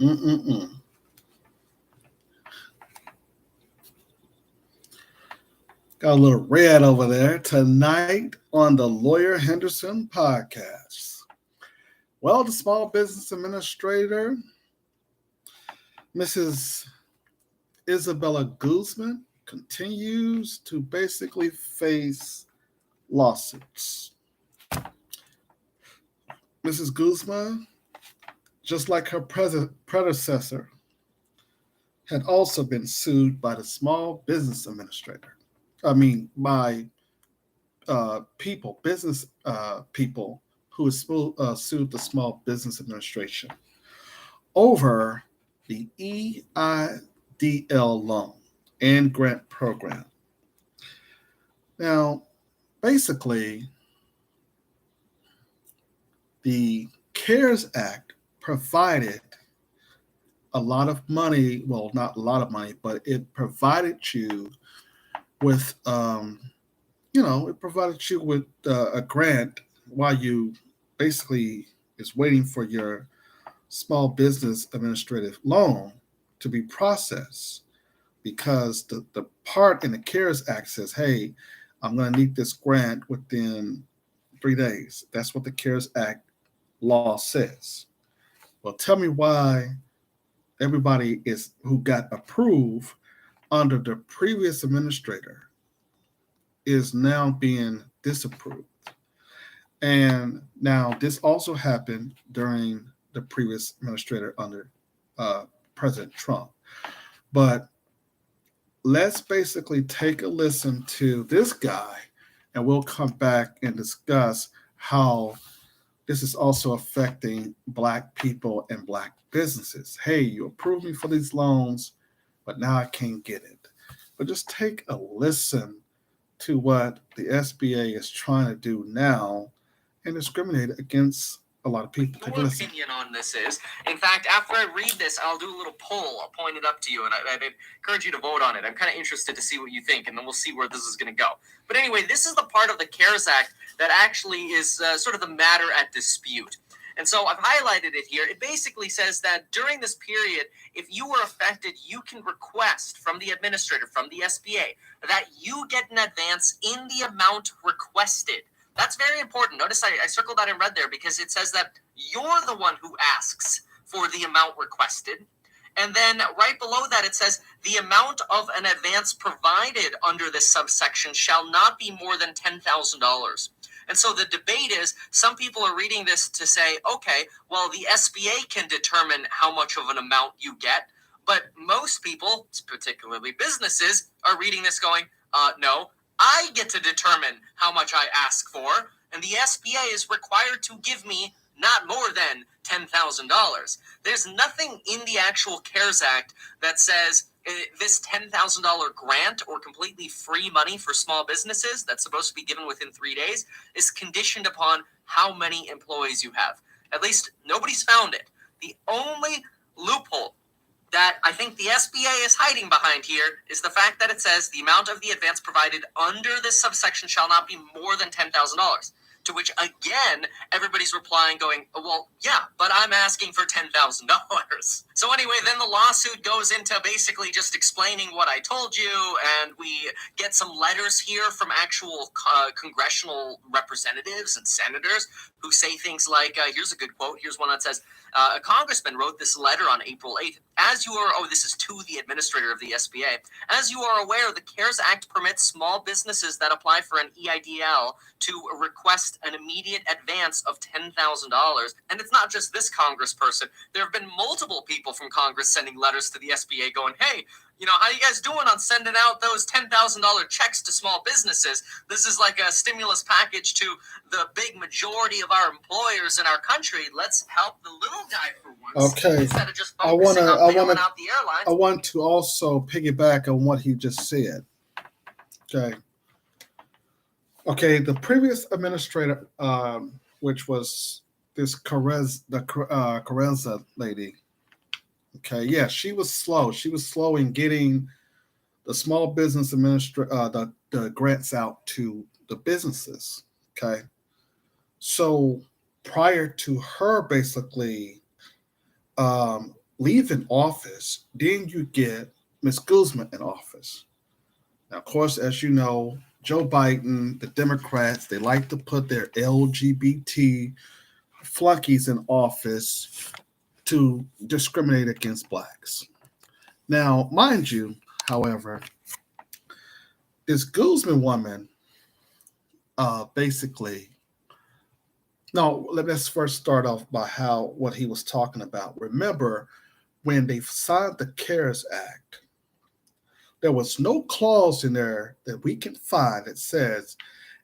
Got a little red over there tonight on the Lawyer Henderson podcast. Well, the Small Business Administrator, Mrs. Isabelle Guzman, continues to basically face lawsuits. Mrs. Guzman, just like her predecessor, had also been sued by the Small Business Administrator. By business people who sued the Small Business Administration over the EIDL loan and grant program. Now, basically, the CARES Act provided a lot of money, well, not a lot of money, but it provided you with, a grant while you basically is waiting for your small business administrative loan to be processed, because the part in the CARES Act says, hey, I'm going to need this grant within 3 days. That's what the CARES Act law says. Well, tell me why everybody who got approved under the previous administrator is now being disapproved. And now this also happened during the previous administrator under President Trump. But let's basically take a listen to this guy, and we'll come back and discuss how this is also affecting Black people and Black businesses. Hey, you approved me for these loans, but now I can't get it. But just take a listen to what the SBA is trying to do now and discriminate against a lot of people. Your opinion on this is, in fact, after I read this, I'll do a little poll. I'll point it up to you, and I'd encourage you to vote on it. I'm kind of interested to see what you think, and then we'll see where this is going to go. But anyway, this is the part of the CARES Act that actually is sort of the matter at dispute. And so I've highlighted it here. It basically says that during this period, if you were affected, you can request from the administrator, from the SBA, that you get an advance in the amount requested. That's very important. Notice I circled that in red there, because it says that you're the one who asks for the amount requested. And then right below that, it says the amount of an advance provided under this subsection shall not be more than $10,000. And so the debate is, some people are reading this to say, okay, well, the SBA can determine how much of an amount you get. But most people, particularly businesses, are reading this going, no, I get to determine how much I ask for, and the SBA is required to give me not more than $10,000. There's nothing in the actual CARES Act that says this $10,000 grant or completely free money for small businesses that's supposed to be given within 3 days is conditioned upon how many employees you have. At least nobody's found it. The only loophole that I think the SBA is hiding behind here is the fact that it says the amount of the advance provided under this subsection shall not be more than $10,000. To which, again, everybody's replying going, well, yeah, but I'm asking for $10,000. So anyway, then the lawsuit goes into basically just explaining what I told you, and we get some letters here from actual congressional representatives and senators who say things like, here's a good quote. Here's one that says, a congressman wrote this letter on April 8th. This is to the administrator of the SBA. As you are aware, the CARES Act permits small businesses that apply for an EIDL to request an immediate advance of $10,000. And it's not just this congressperson. There have been multiple people from Congress sending letters to the SBA going, hey, how you guys doing on sending out those $10,000 checks to small businesses? This is like a stimulus package to the big majority of our employers in our country. Let's help the little guy for once. Okay. Instead of just focusing on bailing out the airlines. I want to also piggyback on what he just said. Okay, the previous administrator, which was this Carranza lady. Okay, yeah, she was slow. She was slow in getting the small business the grants out to the businesses. Okay, so prior to her basically leave in office, then you get Ms. Guzman in office. Now, of course, as you know, Joe Biden, the Democrats, they like to put their LGBT flunkies in office to discriminate against blacks. Now, mind you, however, this Guzman woman basically, no, let's first start off by what he was talking about. Remember, when they signed the CARES Act, there was no clause in there that we can find that says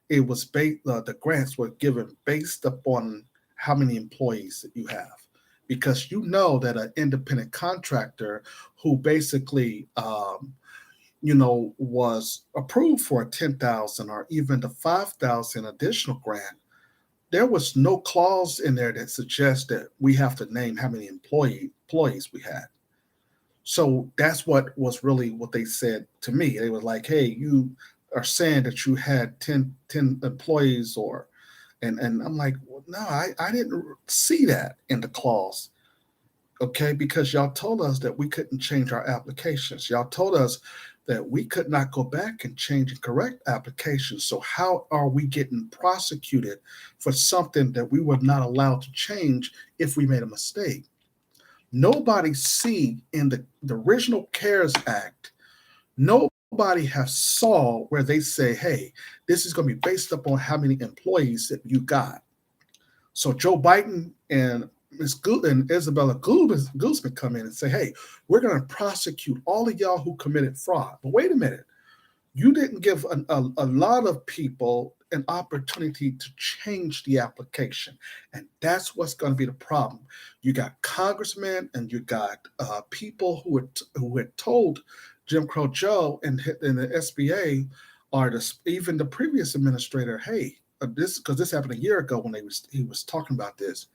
it was the grants were given based upon how many employees that you have, because you know that an independent contractor who basically was approved for a 10,000 or even the 5,000 additional grant, there was no clause in there that suggests that we have to name how many employees we had. So that's what was really what they said to me. They were like, hey, you are saying that you had 10 employees and I'm like, well, no, I didn't see that in the clause. Okay, because y'all told us that we couldn't change our applications. Y'all told us that we could not go back and change and correct applications. So how are we getting prosecuted for something that we were not allowed to change if we made a mistake? Nobody see in the original CARES Act, nobody has saw where they say, hey, this is going to be based upon how many employees that you got. So Joe Biden and Isabelle Guzman come in and say, hey, we're going to prosecute all of y'all who committed fraud. But wait a minute. You didn't give a lot of people an opportunity to change the application. And that's what's going to be the problem. You got congressmen and you got people who had told Jim Crow Joe and the SBA or even the previous administrator, hey, because this happened a year ago when he was talking about this.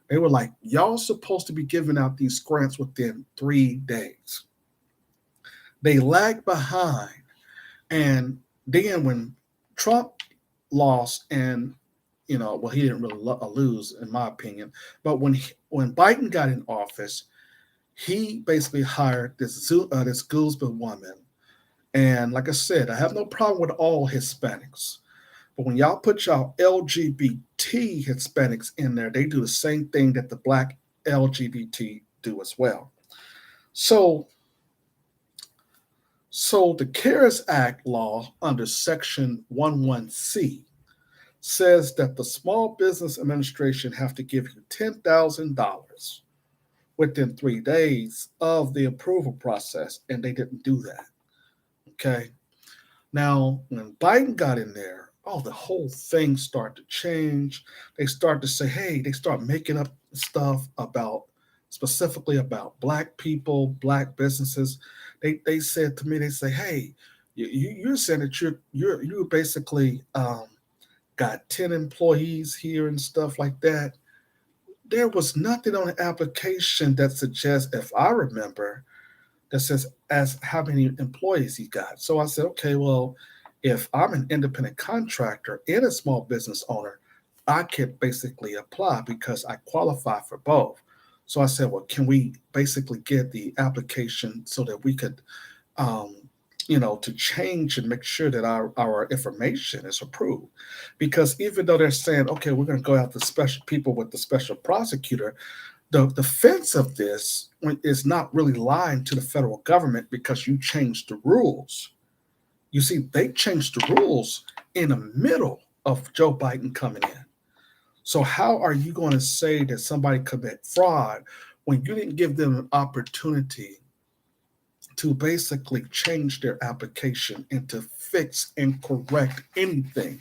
They were like, y'all supposed to be giving out these grants within 3 days. They lagged behind. And then when Trump lost, and he didn't really lose, in my opinion. But when Biden got in office, he basically hired this Guzman woman. And like I said, I have no problem with all Hispanics. But when y'all put y'all LGBT Hispanics in there, they do the same thing that the black LGBT do as well. So the CARES Act law under Section 11C says that the Small Business Administration have to give you $10,000 within 3 days of the approval process, and they didn't do that. Okay. Now, when Biden got in there, the whole thing started to change. They started to say, hey, they start making up stuff specifically about black people, black businesses. They said to me, they say, hey, you're saying that you basically got 10 employees here and stuff like that. There was nothing on the application that suggests, if I remember, that says as how many employees he got. So I said, okay, well, if I'm an independent contractor and a small business owner, I could basically apply because I qualify for both. So I said, well, can we basically get the application so that we could, to change and make sure that our information is approved? Because even though they're saying, okay, we're going to go after special people with the special prosecutor, the defense of this is not really lying to the federal government because you changed the rules. You see, they changed the rules in the middle of Joe Biden coming in. So how are you going to say that somebody commit fraud when you didn't give them an opportunity to basically change their application and to fix and correct anything?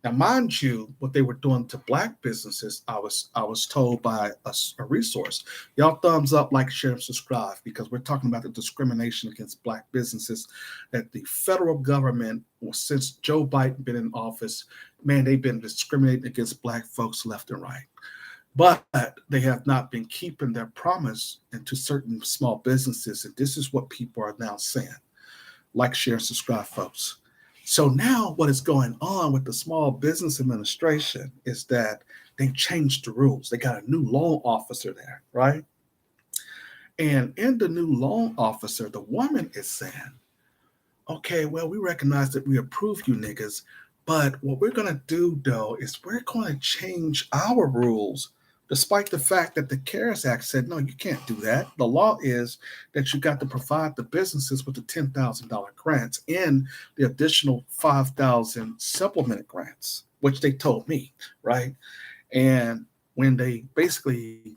Now, mind you, what they were doing to black businesses, I was told by a resource. Y'all thumbs up, like, share, and subscribe, because we're talking about the discrimination against black businesses that the federal government, since Joe Biden been in office, man, they've been discriminating against black folks left and right. But they have not been keeping their promise into certain small businesses. And this is what people are now saying. Like, share, and subscribe, folks. So now what is going on with the Small Business Administration is that they changed the rules. They got a new loan officer there, right? And in the new loan officer, the woman is saying, okay, well, we recognize that we approve you niggas, but what we're going to do, though, is we're going to change our rules, despite the fact that the CARES Act said, no, you can't do that. The law is that you got to provide the businesses with the $10,000 grants and the additional 5,000 supplemental grants, which they told me, right? And when they basically,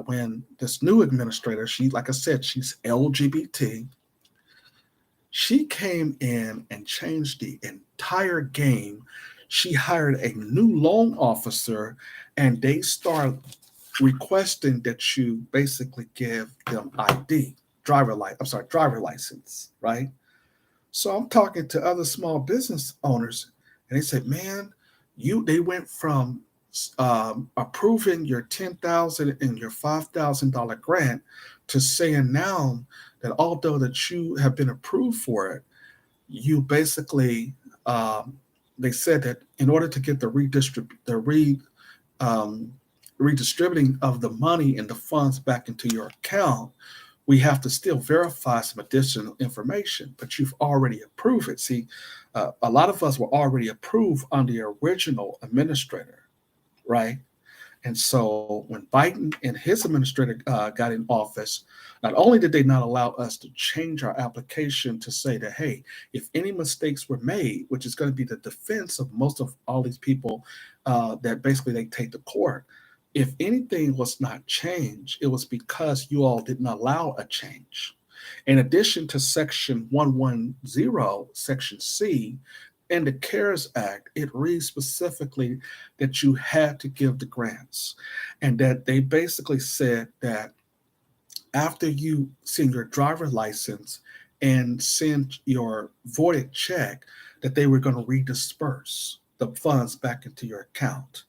when this new administrator, she, like I said, she's LGBT, she came in and changed the entire game. She hired a new loan officer, and they start requesting that you basically give them ID, driver license, right? So I'm talking to other small business owners, and they said, "Man, they went from approving your 10,000 and your $5,000 grant to saying now that although that you have been approved for it, you basically they said that in order to get um, redistributing of the money and the funds back into your account, we have to still verify some additional information, but you've already approved it." See, a lot of us were already approved under the original administrator, right? And so when Biden and his administrator got in office, not only did they not allow us to change our application to say that, hey, if any mistakes were made, which is going to be the defense of most of all these people that basically they take to court, if anything was not changed, it was because you all didn't allow a change. In addition to Section 110, Section C, in the CARES Act, it reads specifically that you had to give the grants, and that they basically said that after you send your driver license and send your voided check, that they were going to redisperse the funds back into your account.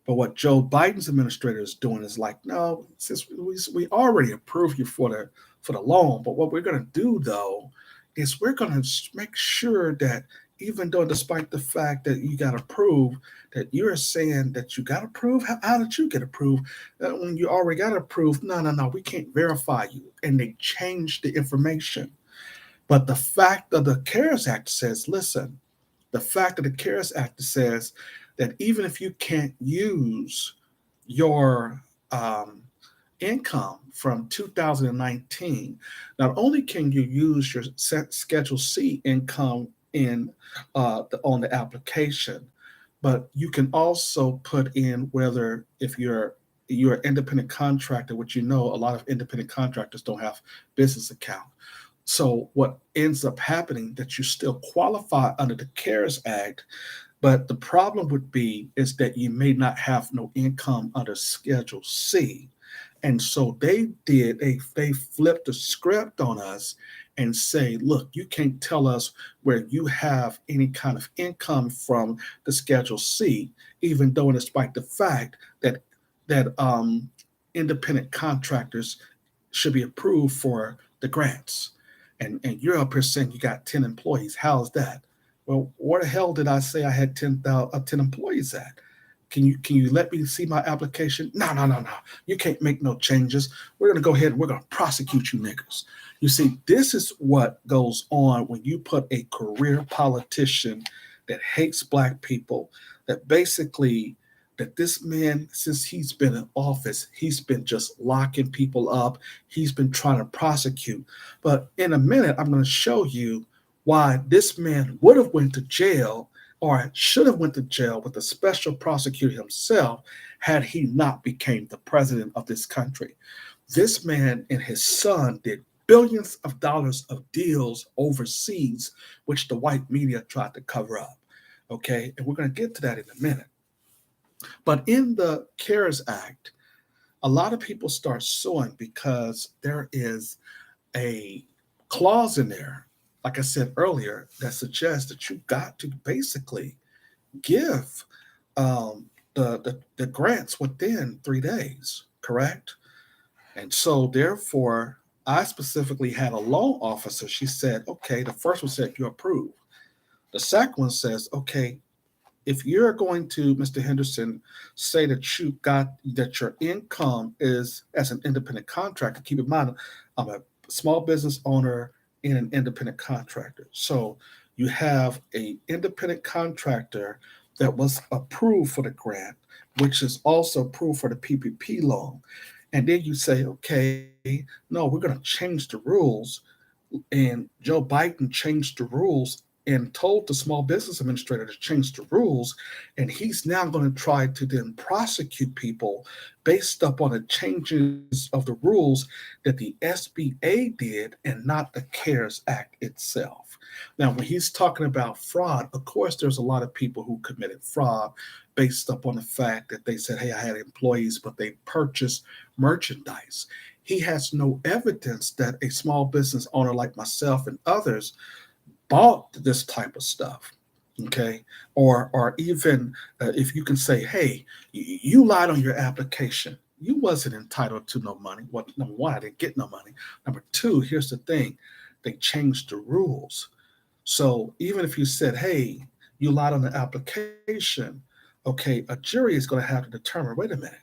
But what Joe Biden's administrator is doing is like, no, since we already approved you for the loan, but what we're going to do though is we're going to make sure that even though, despite the fact that you got approved, that you're saying that you got approved. How did you get approved when you already got approved? No, we can't verify you, and they changed the information. But the fact of the CARES Act says, listen, the fact of the CARES Act says that even if you can't use your income from 2019, not only can you use your Schedule C income on the application, but you can also put in whether if you're an independent contractor, which a lot of independent contractors don't have business account. So what ends up happening that you still qualify under the CARES Act, but the problem would be is that you may not have no income under Schedule C. And so they flipped the script on us and say, look, you can't tell us where you have any kind of income from the Schedule C, even though despite the fact that independent contractors should be approved for the grants. And you're up here saying you got 10 employees. How's that? Well, where the hell did I say I had 10 employees at? Can you let me see my application? No. You can't make no changes. We're going to go ahead and we're going to prosecute you niggas. You see, this is what goes on when you put a career politician that hates Black people, that basically, that this man, since he's been in office, he's been just locking people up. He's been trying to prosecute. But in a minute, I'm going to show you why this man would have went to jail or should have went to jail with the special prosecutor himself had he not became the president of this country. This man and his son did billions of dollars of deals overseas, which the white media tried to cover up. Okay, and we're going to get to that in a minute. But in the CARES Act, a lot of people start suing because there is a clause in there, like I said earlier, that suggests that you got to basically give the grants within 3 days, correct? And so therefore, I specifically had a loan officer. She said, okay, the first one said you approve. The second one says, okay, if you're going to, Mr. Henderson, say that your income is as an independent contractor, keep in mind, I'm a small business owner and an independent contractor. So you have a independent contractor that was approved for the grant, which is also approved for the PPP loan. And then you say, okay, no, we're going to change the rules. And Joe Biden changed the rules and told the Small Business Administrator to change the rules. And he's now going to try to then prosecute people based upon the changes of the rules that the SBA did and not the CARES Act itself. Now, when he's talking about fraud, of course, there's a lot of people who committed fraud based upon the fact that they said, hey, I had employees, but they purchased merchandise. He has no evidence that a small business owner like myself and others bought this type of stuff. Okay. Or even if you can say, hey, you lied on your application. You wasn't entitled to no money. Well, number one, I didn't get no money. Number two, here's the thing. They changed the rules. So even if you said, hey, you lied on the application, okay, a jury is going to have to determine, wait a minute,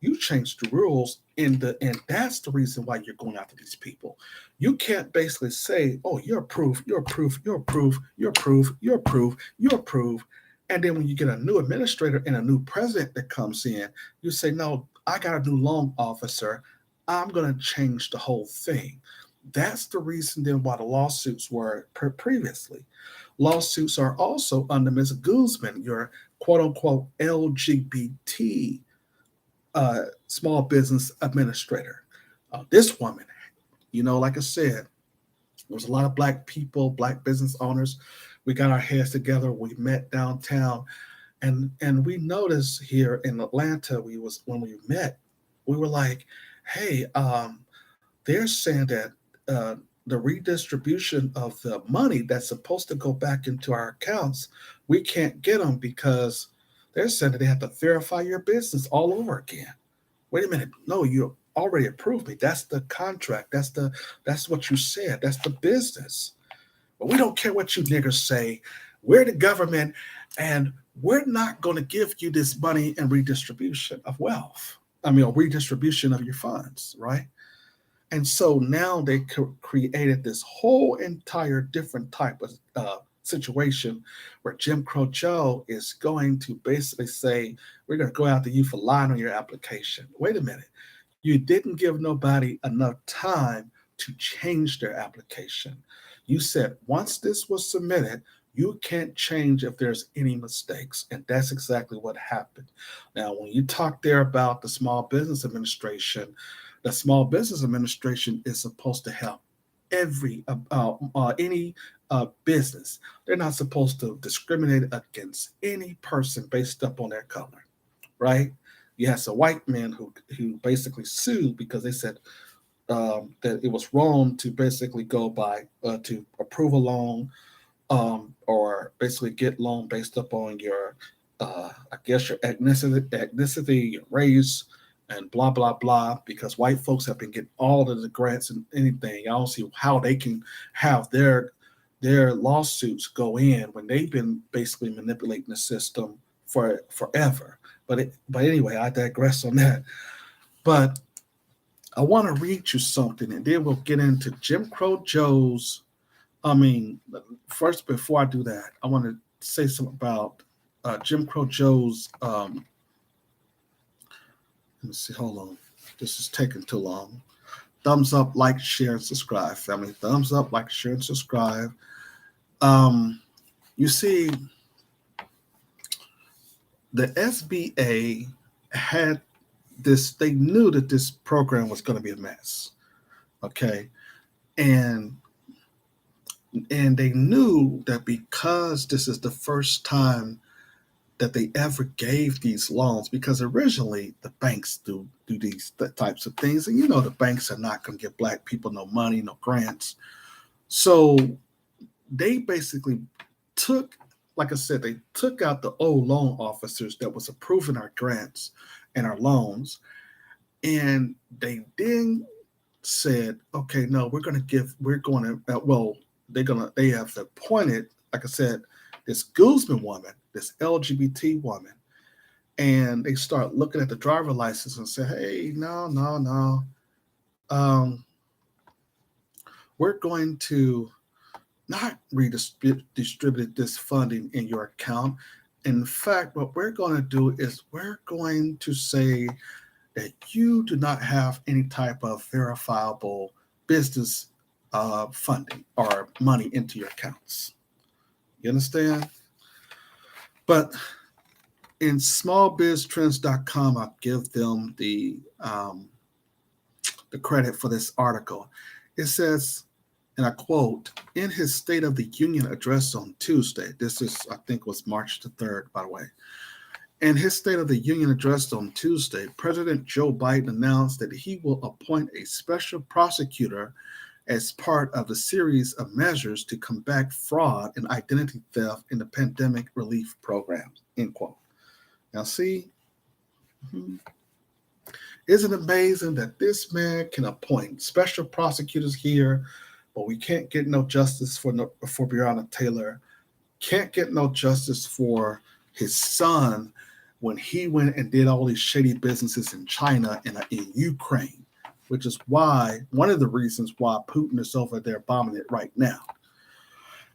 you changed the rules and that's the reason why you're going after these people. You can't basically say, oh, you're approved, you're approved, you're approved, you're approved, you're approved, you're approved. And then when you get a new administrator and a new president that comes in, you say, no, I got a new loan officer. I'm going to change the whole thing. That's the reason then why the lawsuits were previously. Lawsuits are also under Ms. Guzman, your quote unquote LGBT small business administrator. This woman, like I said, there was a lot of Black people, Black business owners. We got our heads together. We met downtown, and we noticed here in Atlanta, when we met, we were like, hey, they're saying that the redistribution of the money that's supposed to go back into our accounts, we can't get them because they're saying that they have to verify your business all over again. Wait a minute. No, you already approved me. That's the contract. That's what you said. That's the business. But we don't care what you niggers say. We're the government, and we're not going to give you this money in redistribution of wealth. I mean, a redistribution of your funds, right? And so now they created this whole entire different type of situation where Jim Crow Joe is going to basically say, we're going to go after you for lying on your application. Wait a minute. You didn't give nobody enough time to change their application. You said once this was submitted, you can't change if there's any mistakes. And that's exactly what happened. Now, when you talk there about the Small Business Administration, the Small Business Administration is supposed to help any business. They're not supposed to discriminate against any person based upon their color, right? You had some white men who basically sued because they said that it was wrong to basically go by to approve a loan or basically get loan based upon your, I guess your ethnicity, your race, and blah, blah, blah, because white folks have been getting all of the grants and anything. I don't see how they can have their lawsuits go in when they've been basically manipulating the system for forever. But anyway, I digress on that. But I want to read you something, and then we'll get into Jim Crow Joe's. First, before I do that, I want to say something about Jim Crow Joe's. Let me see. Hold on. This is taking too long. Thumbs up, like, share, and subscribe, family. Thumbs up, like, share, and subscribe. You see, the SBA had this. They knew that this program was going to be a mess. Okay, and they knew that because this is the first time that they ever gave these loans, because originally the banks do these types of things, and the banks are not going to give Black people no money, no grants. So they basically took, like I said, they took out the old loan officers that was approving our grants and our loans, and they then said, okay, no, they have appointed, like I said, this Guzman woman, this LGBT woman, and they start looking at the driver license and say, hey, no. We're going to not redistribute this funding in your account. In fact, what we're going to do is we're going to say that you do not have any type of verifiable business funding or money into your accounts. You understand? But in smallbiztrends.com, I'll give them the credit for this article. It says, and I quote, in his State of the Union address on Tuesday, this is, I think, was March the 3rd, by the way. In his State of the Union address on Tuesday, President Joe Biden announced that he will appoint a special prosecutor as part of the series of measures to combat fraud and identity theft in the pandemic relief program, end quote. Now, see, isn't it amazing that this man can appoint special prosecutors here, but we can't get no justice for Breonna Taylor, can't get no justice for his son when he went and did all these shady businesses in China and in Ukraine, which is why, one of the reasons why Putin is over there bombing it right now.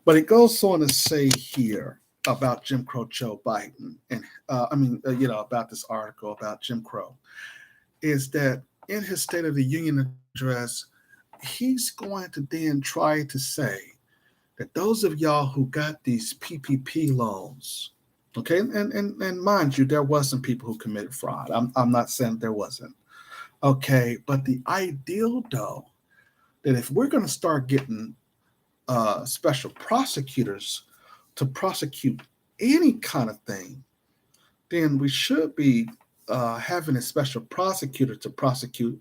But it goes on to say here about Jim Crow Joe Biden, and about this article about Jim Crow, is that in his State of the Union address, he's going to then try to say that those of y'all who got these PPP loans, okay, and mind you, there wasn't people who committed fraud. I'm not saying there wasn't. Okay, but the ideal, though, that if we're going to start getting special prosecutors to prosecute any kind of thing, then we should be having a special prosecutor to prosecute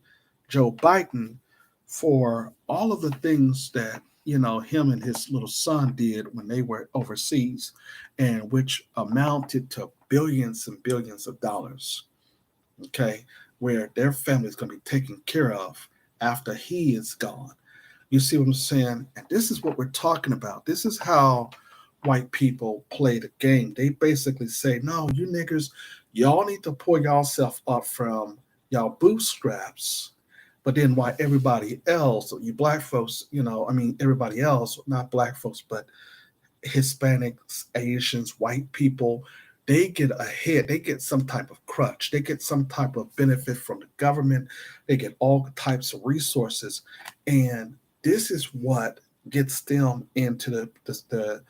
Joe Biden for all of the things that, him and his little son did when they were overseas, and which amounted to billions and billions of dollars, okay, where their family is going to be taken care of after he is gone. You see what I'm saying? And this is what we're talking about. This is how white people play the game. They basically say, no, you niggers, y'all need to pull yourself up from y'all bootstraps. But then why everybody else, you black folks, everybody else, not black folks, but Hispanics, Asians, white people, they get ahead. They get some type of crutch. They get some type of benefit from the government. They get all types of resources. And this is what gets them into the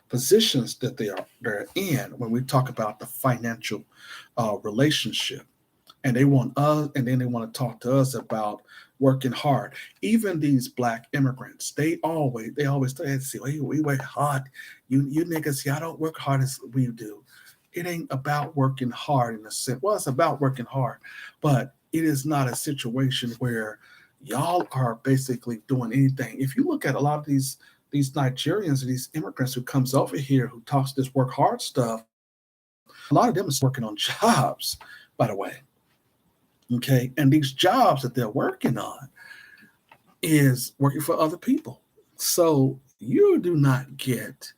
positions that they're in when we talk about the financial relationship. And they want us, and then they want to talk to us about working hard. Even these black immigrants, they always say, hey, we work hard. You niggas, y'all don't work hard as we do. It ain't about working hard in a sense. Well, it's about working hard, but it is not a situation where y'all are basically doing anything. If you look at a lot of these Nigerians and these immigrants who comes over here who talks this work hard stuff, a lot of them is working on jobs, by the way. Okay, and these jobs that they're working on is working for other people. So you do not get,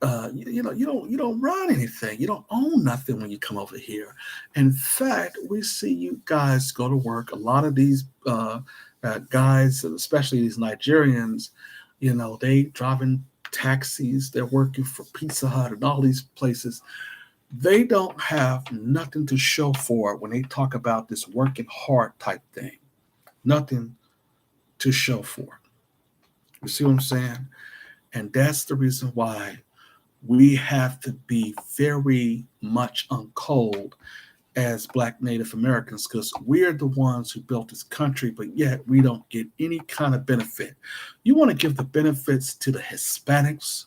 you don't run anything. You don't own nothing when you come over here. In fact, we see you guys go to work. A lot of these guys, especially these Nigerians, they driving taxis. They're working for Pizza Hut and all these places. They don't have nothing to show for it when they talk about this working hard type thing. Nothing to show for it. You see what I'm saying? And that's the reason why we have to be very much on cold as Black Native Americans, because we're the ones who built this country, but yet we don't get any kind of benefit. You want to give the benefits to the Hispanics.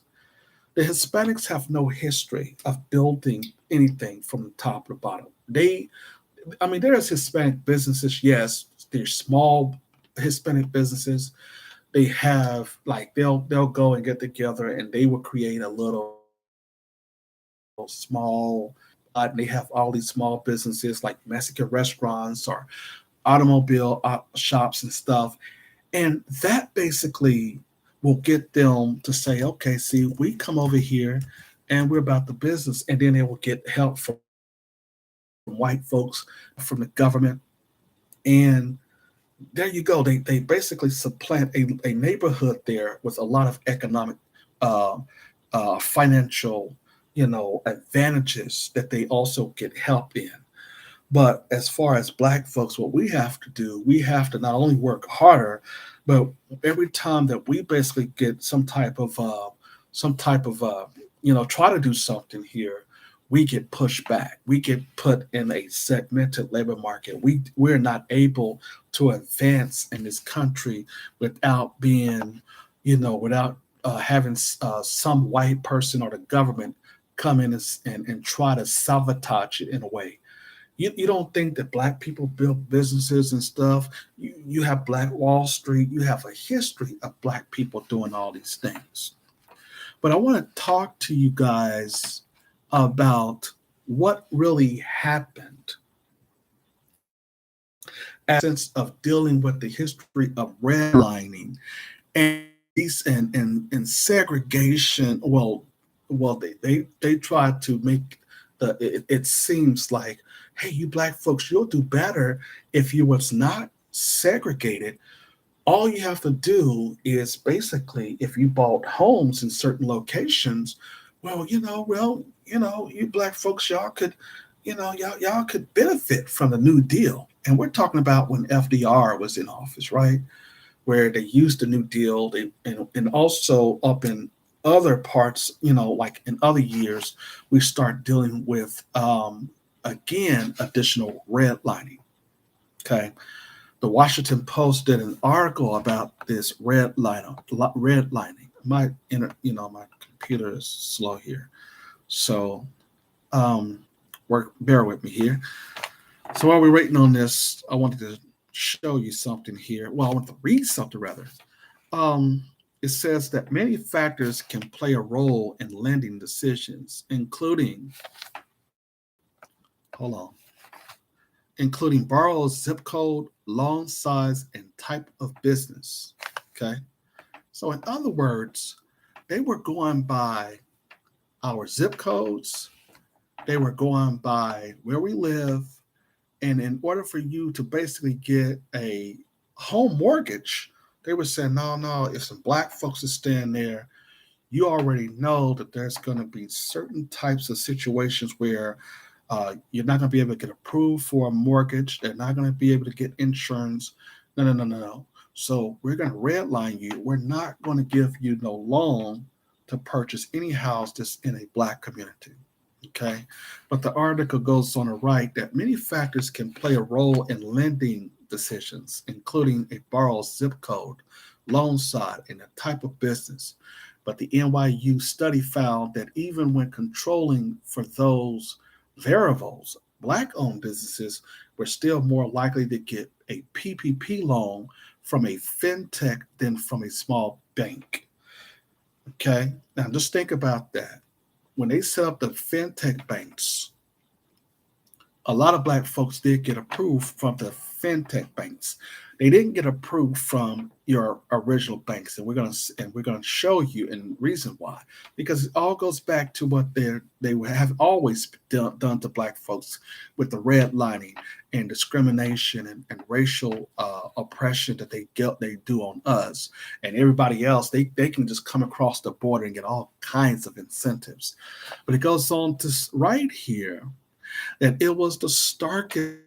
The Hispanics have no history of building anything from the top to the bottom. There's Hispanic businesses, yes. There's small Hispanic businesses. They have, they'll go and get together and they will create a little small, they have all these small businesses like Mexican restaurants or automobile shops and stuff. And that basically will get them to say, okay, see, we come over here and we're about the business. And then they will get help from white folks, from the government. And there you go. They basically supplant a neighborhood there with a lot of economic, uh, financial, advantages that they also get help in. But as far as black folks, what we have to do, we have to not only work harder, but every time that we basically get try to do something here, we get pushed back. We get put in a segmented labor market. We're not able to advance in this country without being, without having some white person or the government come in and try to sabotage it in a way. You don't think that black people build businesses and stuff. You have Black Wall Street. You have a history of black people doing all these things. But I want to talk to you guys about what really happened as a sense of dealing with the history of redlining and segregation. They try to make it seems like, hey, you black folks, you'll do better if you was not segregated. All you have to do is basically, if you bought homes in certain locations, you black folks, y'all could, y'all could benefit from the New Deal. And we're talking about when FDR was in office, right? Where they used the New Deal, and also up in other parts, like in other years, we start dealing with again additional redlining. Okay. The Washington Post did an article about this redlining. My computer is slow here, so bear with me here. So while we're waiting on this, I wanted to show you something here. Well, I want to read something rather. It says that many factors can play a role in lending decisions, including borrower zip code, loan size, and type of business. Okay. So in other words, they were going by our zip codes. They were going by where we live. And in order for you to basically get a home mortgage, they were saying, no, if some black folks are staying there, you already know that there's going to be certain types of situations where you're not going to be able to get approved for a mortgage. They're not going to be able to get insurance. No. So we're going to redline you. We're not going to give you no loan to purchase any house that's in a black community. Okay. But the article goes on to write that many factors can play a role in lending decisions, including a borrower's zip code, loan size, and the type of business. But the NYU study found that even when controlling for those variables, black-owned businesses were still more likely to get a PPP loan from a fintech than from a small bank. Okay, now just think about that. When they set up the fintech banks, a lot of black folks did get approved from the fintech banks. They didn't get approved from your original banks, and we're gonna show you and reason why. Because it all goes back to what they have always done to black folks with the redlining and discrimination and racial oppression that they do on us and everybody else. They can just come across the border and get all kinds of incentives. But it goes on to write here that it was the starkest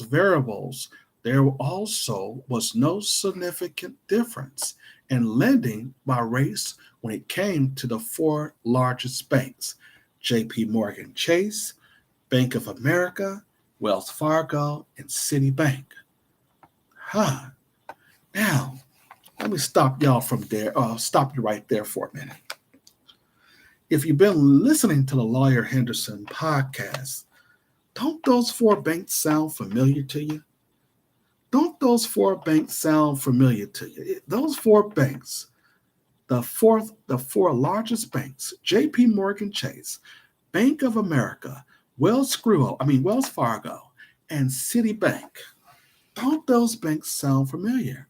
variables. There also was no significant difference in lending by race when it came to the four largest banks: JP Morgan Chase, Bank of America, Wells Fargo, and Citibank. Now, let me stop y'all from there. Stop you right there for a minute. If you've been listening to the Lawyer Henderson podcast, don't those four banks sound familiar to you? Don't those four banks sound familiar to you? Those four banks, the four largest banks: JP Morgan Chase, Bank of America, Wells Fargo, and Citibank. Don't those banks sound familiar?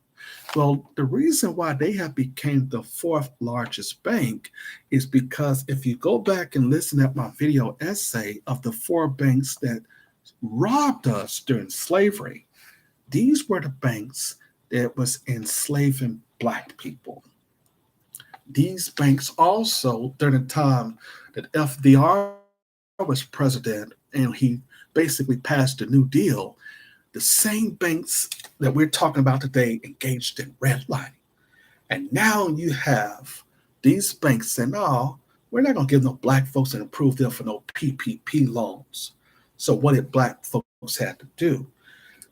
Well, the reason why they have become the fourth largest bank is because if you go back and listen at my video essay of the four banks that robbed us during slavery, these were the banks that was enslaving black people. These banks also, during the time that FDR was president and he basically passed the New Deal, the same banks that we're talking about today engaged in redlining. And now you have these banks saying, no, we're not going to give no black folks and approve them for no PPP loans. So what did black folks have to do?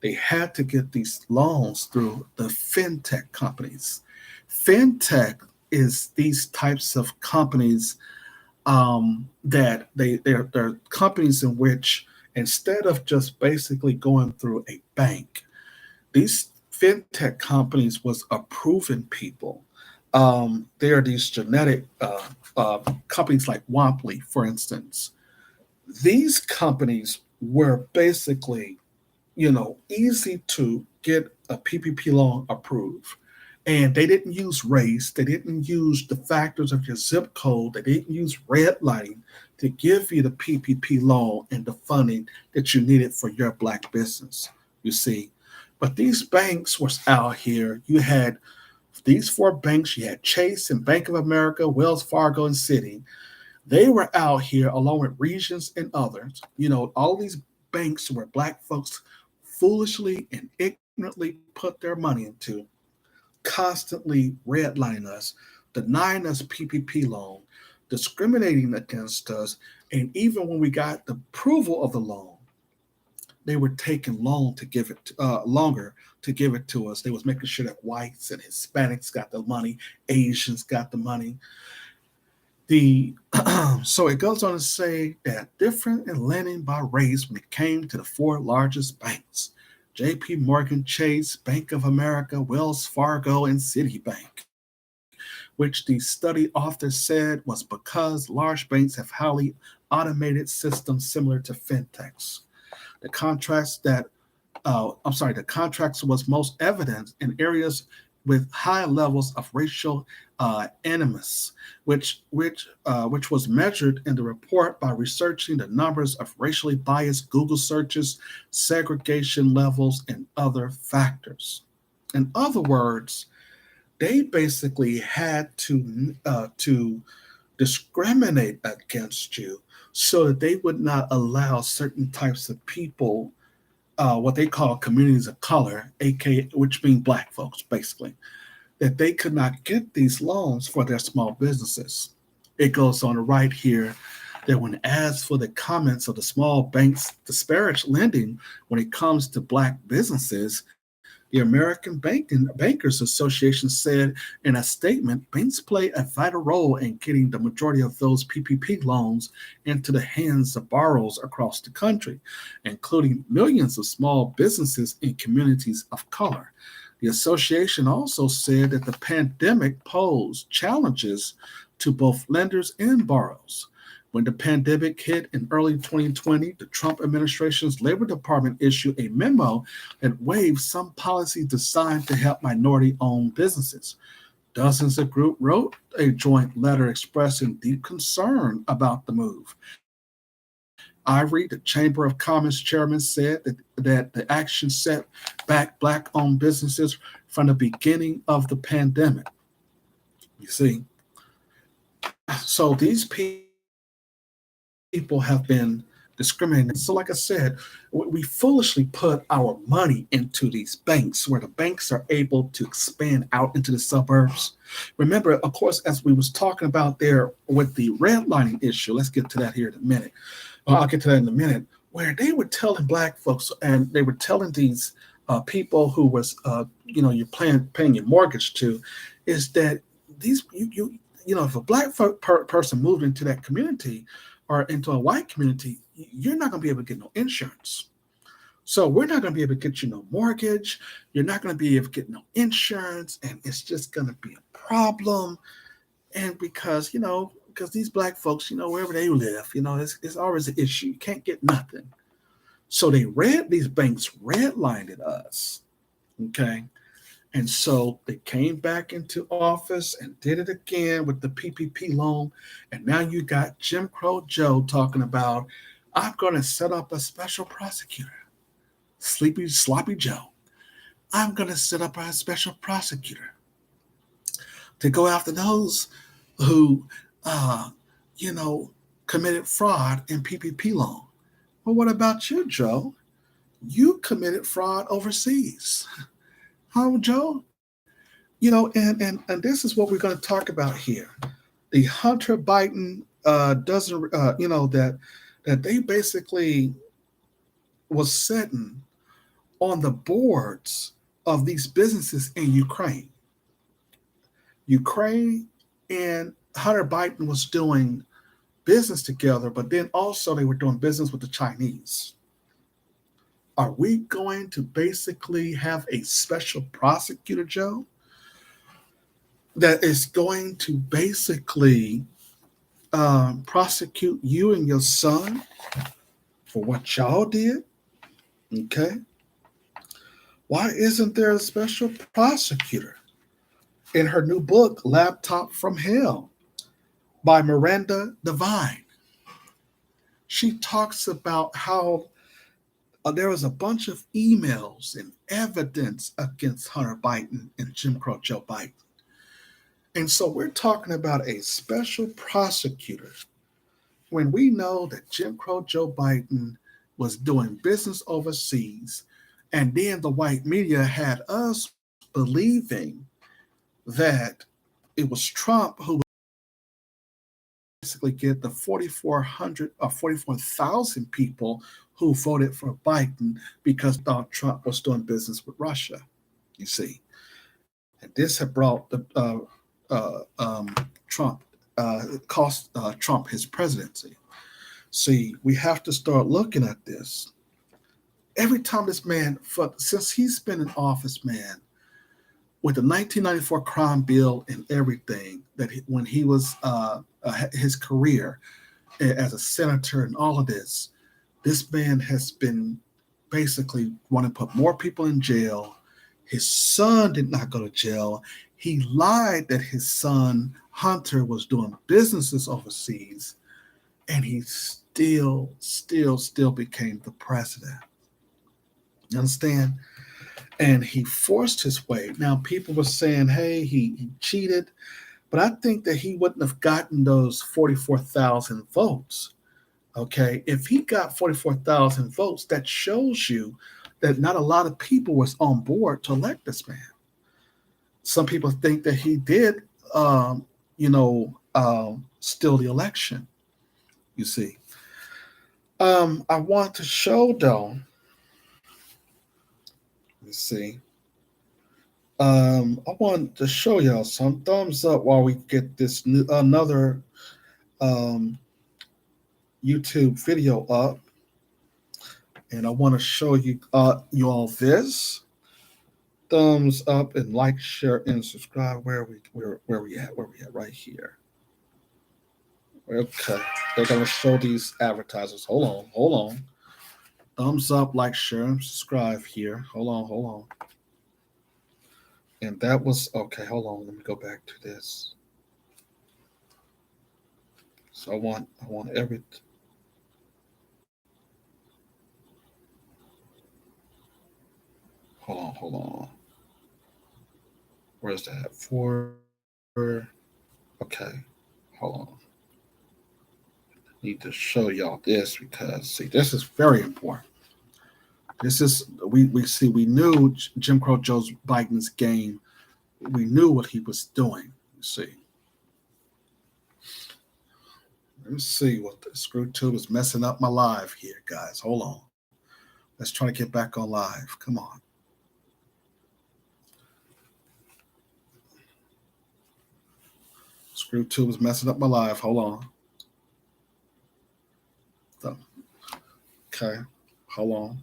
They had to get these loans through the fintech companies. Fintech is these types of companies that they're companies in which instead of just basically going through a bank, these fintech companies was approving people. There are these genetic companies like Womply, for instance. These companies were basically, easy to get a PPP loan approved. And they didn't use race. They didn't use the factors of your zip code. They didn't use redlining to give you the PPP loan and the funding that you needed for your black business, you see. But these banks was out here. You had these four banks. You had Chase and Bank of America, Wells Fargo, and Citi. They were out here along with Regions and others. All these banks where black folks foolishly and ignorantly put their money into, constantly redlining us, denying us PPP loan, discriminating against us, and even when we got the approval of the loan, they were taking longer to give it to us. They was making sure that whites and Hispanics got the money, Asians got the money. So it goes on to say that different in lending by race when it came to the four largest banks: JP Morgan Chase, Bank of America, Wells Fargo, and Citibank, which the study author said was because large banks have highly automated systems similar to fintechs. The contracts was most evident in areas with high levels of racial animus, which was measured in the report by researching the numbers of racially biased Google searches, segregation levels, and other factors. In other words, they basically had to discriminate against you so that they would not allow certain types of people, what they call communities of color, aka which mean black folks, basically, that they could not get these loans for their small businesses. It goes on to write here that when asked for the comments of the small banks disparage lending when it comes to black businesses, the American Bankers Association said in a statement, banks play a vital role in getting the majority of those PPP loans into the hands of borrowers across the country, including millions of small businesses in communities of color. The association also said that the pandemic posed challenges to both lenders and borrowers. When the pandemic hit in early 2020, the Trump administration's Labor Department issued a memo that waived some policies designed to help minority-owned businesses. Dozens of groups wrote a joint letter expressing deep concern about the move. Ivory, the Chamber of Commerce chairman, said that the action set back black-owned businesses from the beginning of the pandemic. You see, so these people have been discriminated. So like I said, we foolishly put our money into these banks where the banks are able to expand out into the suburbs. Remember, of course, as we was talking about there with the redlining issue, let's get to that here in a minute. I'll get to that in a minute, where they were telling black folks and they were telling these people who was, you're paying your mortgage to, is that these, if a black person moved into that community, or into a white community, you're not going to be able to get no insurance. So we're not going to be able to get you no mortgage. You're not going to be able to get no insurance. And it's just going to be a problem. And because these black folks, wherever they live, it's always an issue. You can't get nothing. So these banks redlined us. Okay. And so they came back into office and did it again with the PPP loan. And now you got Jim Crow Joe talking about, I'm going to set up a special prosecutor. Sloppy Joe. I'm going to set up a special prosecutor to go after those who, you know, committed fraud in PPP loan. Well, what about you, Joe? You committed fraud overseas. How, Joe? You know, and this is what we're going to talk about here. The Hunter Biden doesn't, that they basically was sitting on the boards of these businesses in Ukraine. Ukraine and Hunter Biden was doing business together, but then also they were doing business with the Chinese. Are we going to basically have a special prosecutor, Joe, that is going to basically prosecute you and your son for what y'all did? Okay. Why isn't there a special prosecutor? In her new book, Laptop from Hell, by Miranda Devine, she talks about how there was a bunch of emails and evidence against Hunter Biden and Jim Crow Joe Biden. And so we're talking about a special prosecutor when we know that Jim Crow Joe Biden was doing business overseas, and then the white media had us believing that it was Trump who would basically get the 4,400 or 44,000 people who voted for Biden because Donald Trump was doing business with Russia, you see. And this had brought the Trump, it cost Trump his presidency. See, we have to start looking at this. Every time this man, since he's been in office, man, with the 1994 crime bill and everything, when he was his career as a senator and all of this man has been basically wanting to put more people in jail. His son did not go to jail. He lied that his son Hunter was doing businesses overseas, and he still became the president. You understand? And he forced his way. Now, people were saying, hey, he cheated. But I think that he wouldn't have gotten those 44,000 votes. Okay? If he got 44,000 votes, that shows you that not a lot of people was on board to elect this man. Some people think that he did, steal the election, you see. I want to show, though, let's see. I want to show y'all some thumbs up while we get this another YouTube video up, and I want to show you all this. Thumbs up and like, share, and subscribe. Where we at right here. Okay, they're gonna show these advertisers. Hold on. Thumbs up, like, share, and subscribe here. Hold on. And that was okay. Hold on. Let me go back to this. So I want every. Hold on. Where's that? Okay. Hold on. Need to show y'all this because see, this is very important. This is we knew Jim Crow Joe Biden's game. We knew what he was doing. You see. Let me see what the screw tube is messing up my live here, guys. Hold on. Let's try to get back on live. Come on. Screw tube is messing up my live. Hold on. Okay. Hold on.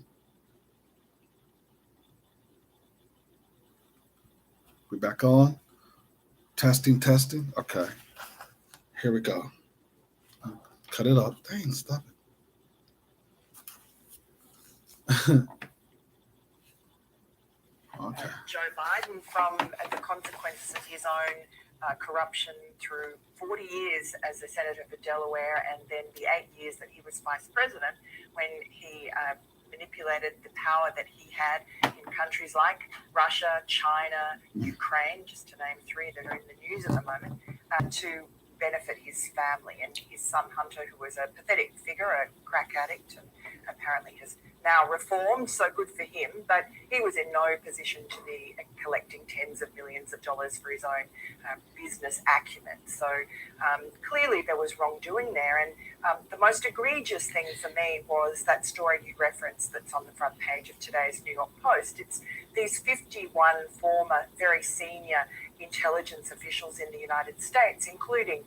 We back on? Testing. Okay. Here we go. Cut it up. Dang, stop it. Okay. Joe Biden from the consequences of his own corruption through 40 years as a senator for Delaware, and then the 8 years that he was vice president, when he manipulated the power that he had in countries like Russia, China, Ukraine, just to name three that are in the news at the moment, to benefit his family and his son Hunter, who was a pathetic figure, a crack addict, and apparently has now reformed, so good for him, but he was in no position to be collecting tens of millions of dollars for his own business acumen. So clearly there was wrongdoing there, and the most egregious thing for me was that story you referenced that's on the front page of today's New York Post. It's these 51 former very senior intelligence officials in the United States, including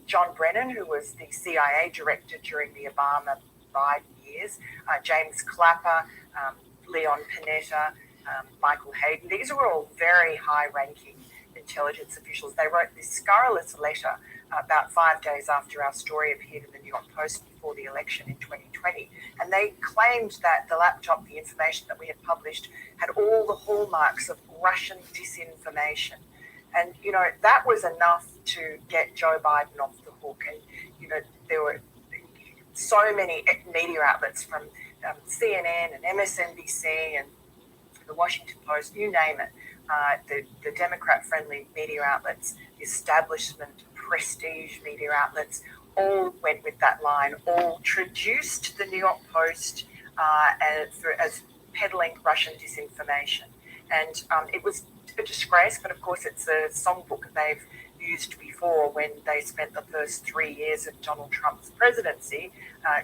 John Brennan, who was the CIA director during the Obama-Biden years, James Clapper, Leon Panetta, Michael Hayden. These were all very high-ranking intelligence officials. They wrote this scurrilous letter about 5 days after our story appeared in the New York Post before the election in 2020. And they claimed that the laptop, the information that we had published, had all the hallmarks of Russian disinformation. And, you know, that was enough to get Joe Biden off the hook. And, you know, there were so many media outlets from CNN and MSNBC and the Washington Post, you name it, the Democrat-friendly media outlets, the establishment, prestige media outlets, all went with that line, all traduced the New York Post as peddling Russian disinformation. And it was a disgrace, but of course it's a songbook they've used before when they spent the first 3 years of Donald Trump's presidency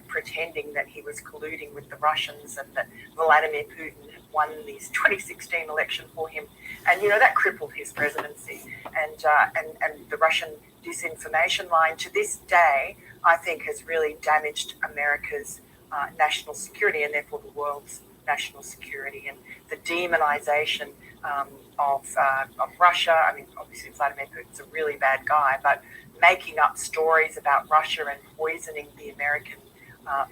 pretending that he was colluding with the Russians and that Vladimir Putin had won this 2016 election for him. And, you know, that crippled his presidency. And the Russian disinformation line to this day, I think, has really damaged America's national security and therefore the world's national security, and the demonization of Russia. I mean, obviously Vladimir Putin's a really bad guy, but making up stories about Russia and poisoning the American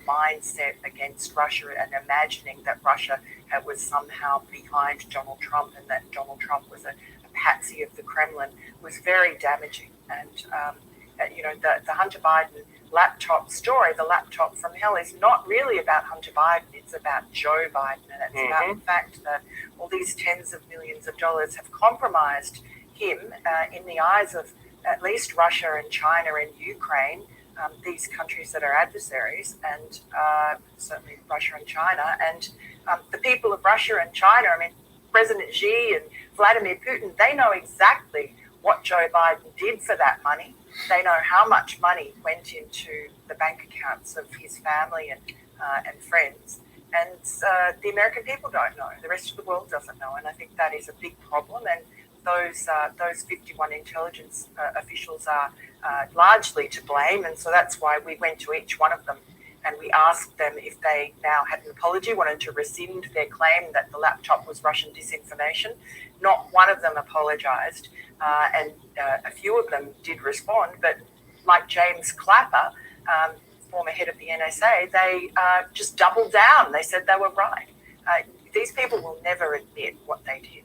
mindset against Russia and imagining that Russia was somehow behind Donald Trump and that Donald Trump was a patsy of the Kremlin was very damaging. And, you know, the Hunter Biden laptop story, the laptop from hell, is not really about Hunter Biden. It's about Joe Biden. And it's about the fact that all these tens of millions of dollars have compromised him in the eyes of at least Russia and China and Ukraine, these countries that are adversaries, and certainly Russia and China. And the people of Russia and China, I mean, President Xi and Vladimir Putin, they know exactly what Joe Biden did for that money. They know how much money went into the bank accounts of his family and friends. And the American people don't know. The rest of the world doesn't know. And I think that is a big problem. And those 51 intelligence officials are largely to blame. And so that's why we went to each one of them and we asked them if they now had an apology, wanted to rescind their claim that the laptop was Russian disinformation. Not one of them apologized. And a few of them did respond. But like James Clapper, former head of the NSA, they just doubled down. They said they were right. These people will never admit what they did.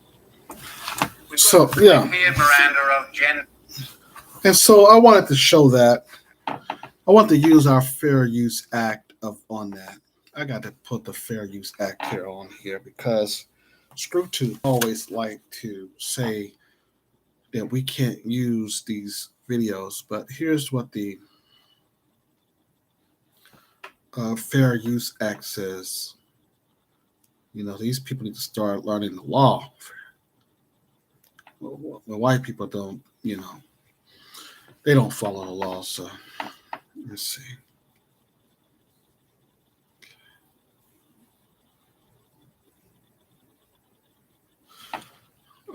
So, yeah. Miranda of Jen. And so I wanted to show that. I want to use our Fair Use Act on that. I got to put the Fair Use Act here on here because ScrewTube always like to say that we can't use these videos, but here's what the Fair Use Act says. You know, these people need to start learning the law. Well, white people don't, you know, they don't follow the law. So let's see.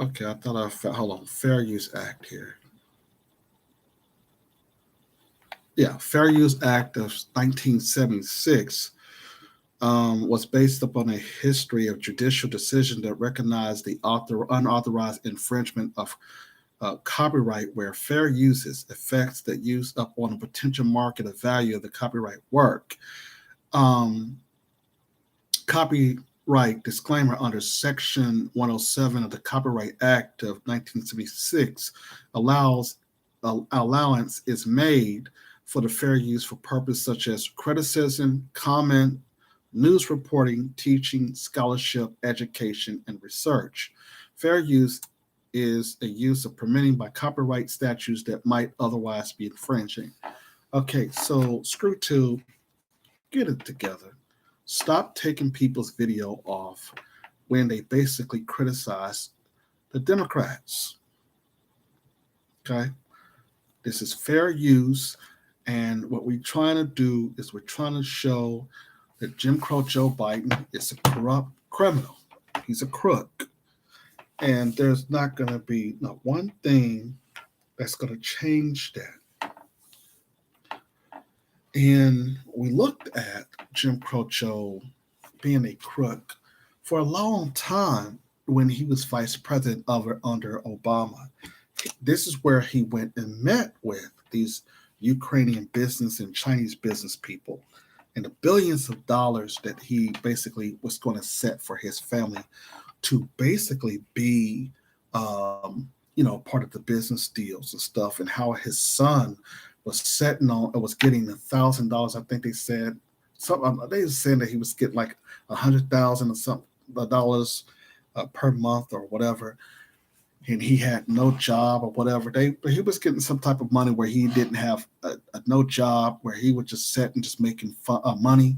Okay, I thought hold on, Fair Use Act here. Yeah, Fair Use Act of 1976 was based upon a history of judicial decision that recognized the unauthorized infringement of copyright where fair uses effects that use up on a potential market of value of the copyright work. Copyright copyright disclaimer under Section 107 of the Copyright Act of 1976 allowance is made for the fair use for purposes such as criticism, comment, news reporting, teaching, scholarship, education, and research. Fair use is a use of permitting by copyright statutes that might otherwise be infringing. Okay, so ScrewTube, get it together. Stop taking people's video off when they basically criticize the Democrats. Okay, this is fair use, and what we're trying to do is we're trying to show that Jim Crow Joe Biden is a corrupt criminal. He's a crook. And there's not going to be not one thing that's going to change that. And we looked at Jim Crow Joe being a crook for a long time when he was vice president under Obama. This is where he went and met with these Ukrainian business and Chinese business people, and the billions of dollars that he basically was going to set for his family to basically be, part of the business deals and stuff, and how his son was was getting $1,000. I think they said something. They were saying that he was getting like $100,000 or something dollars per month or whatever, and he had no job or whatever. He was getting some type of money where he didn't have no job, where he would just sit and just making money,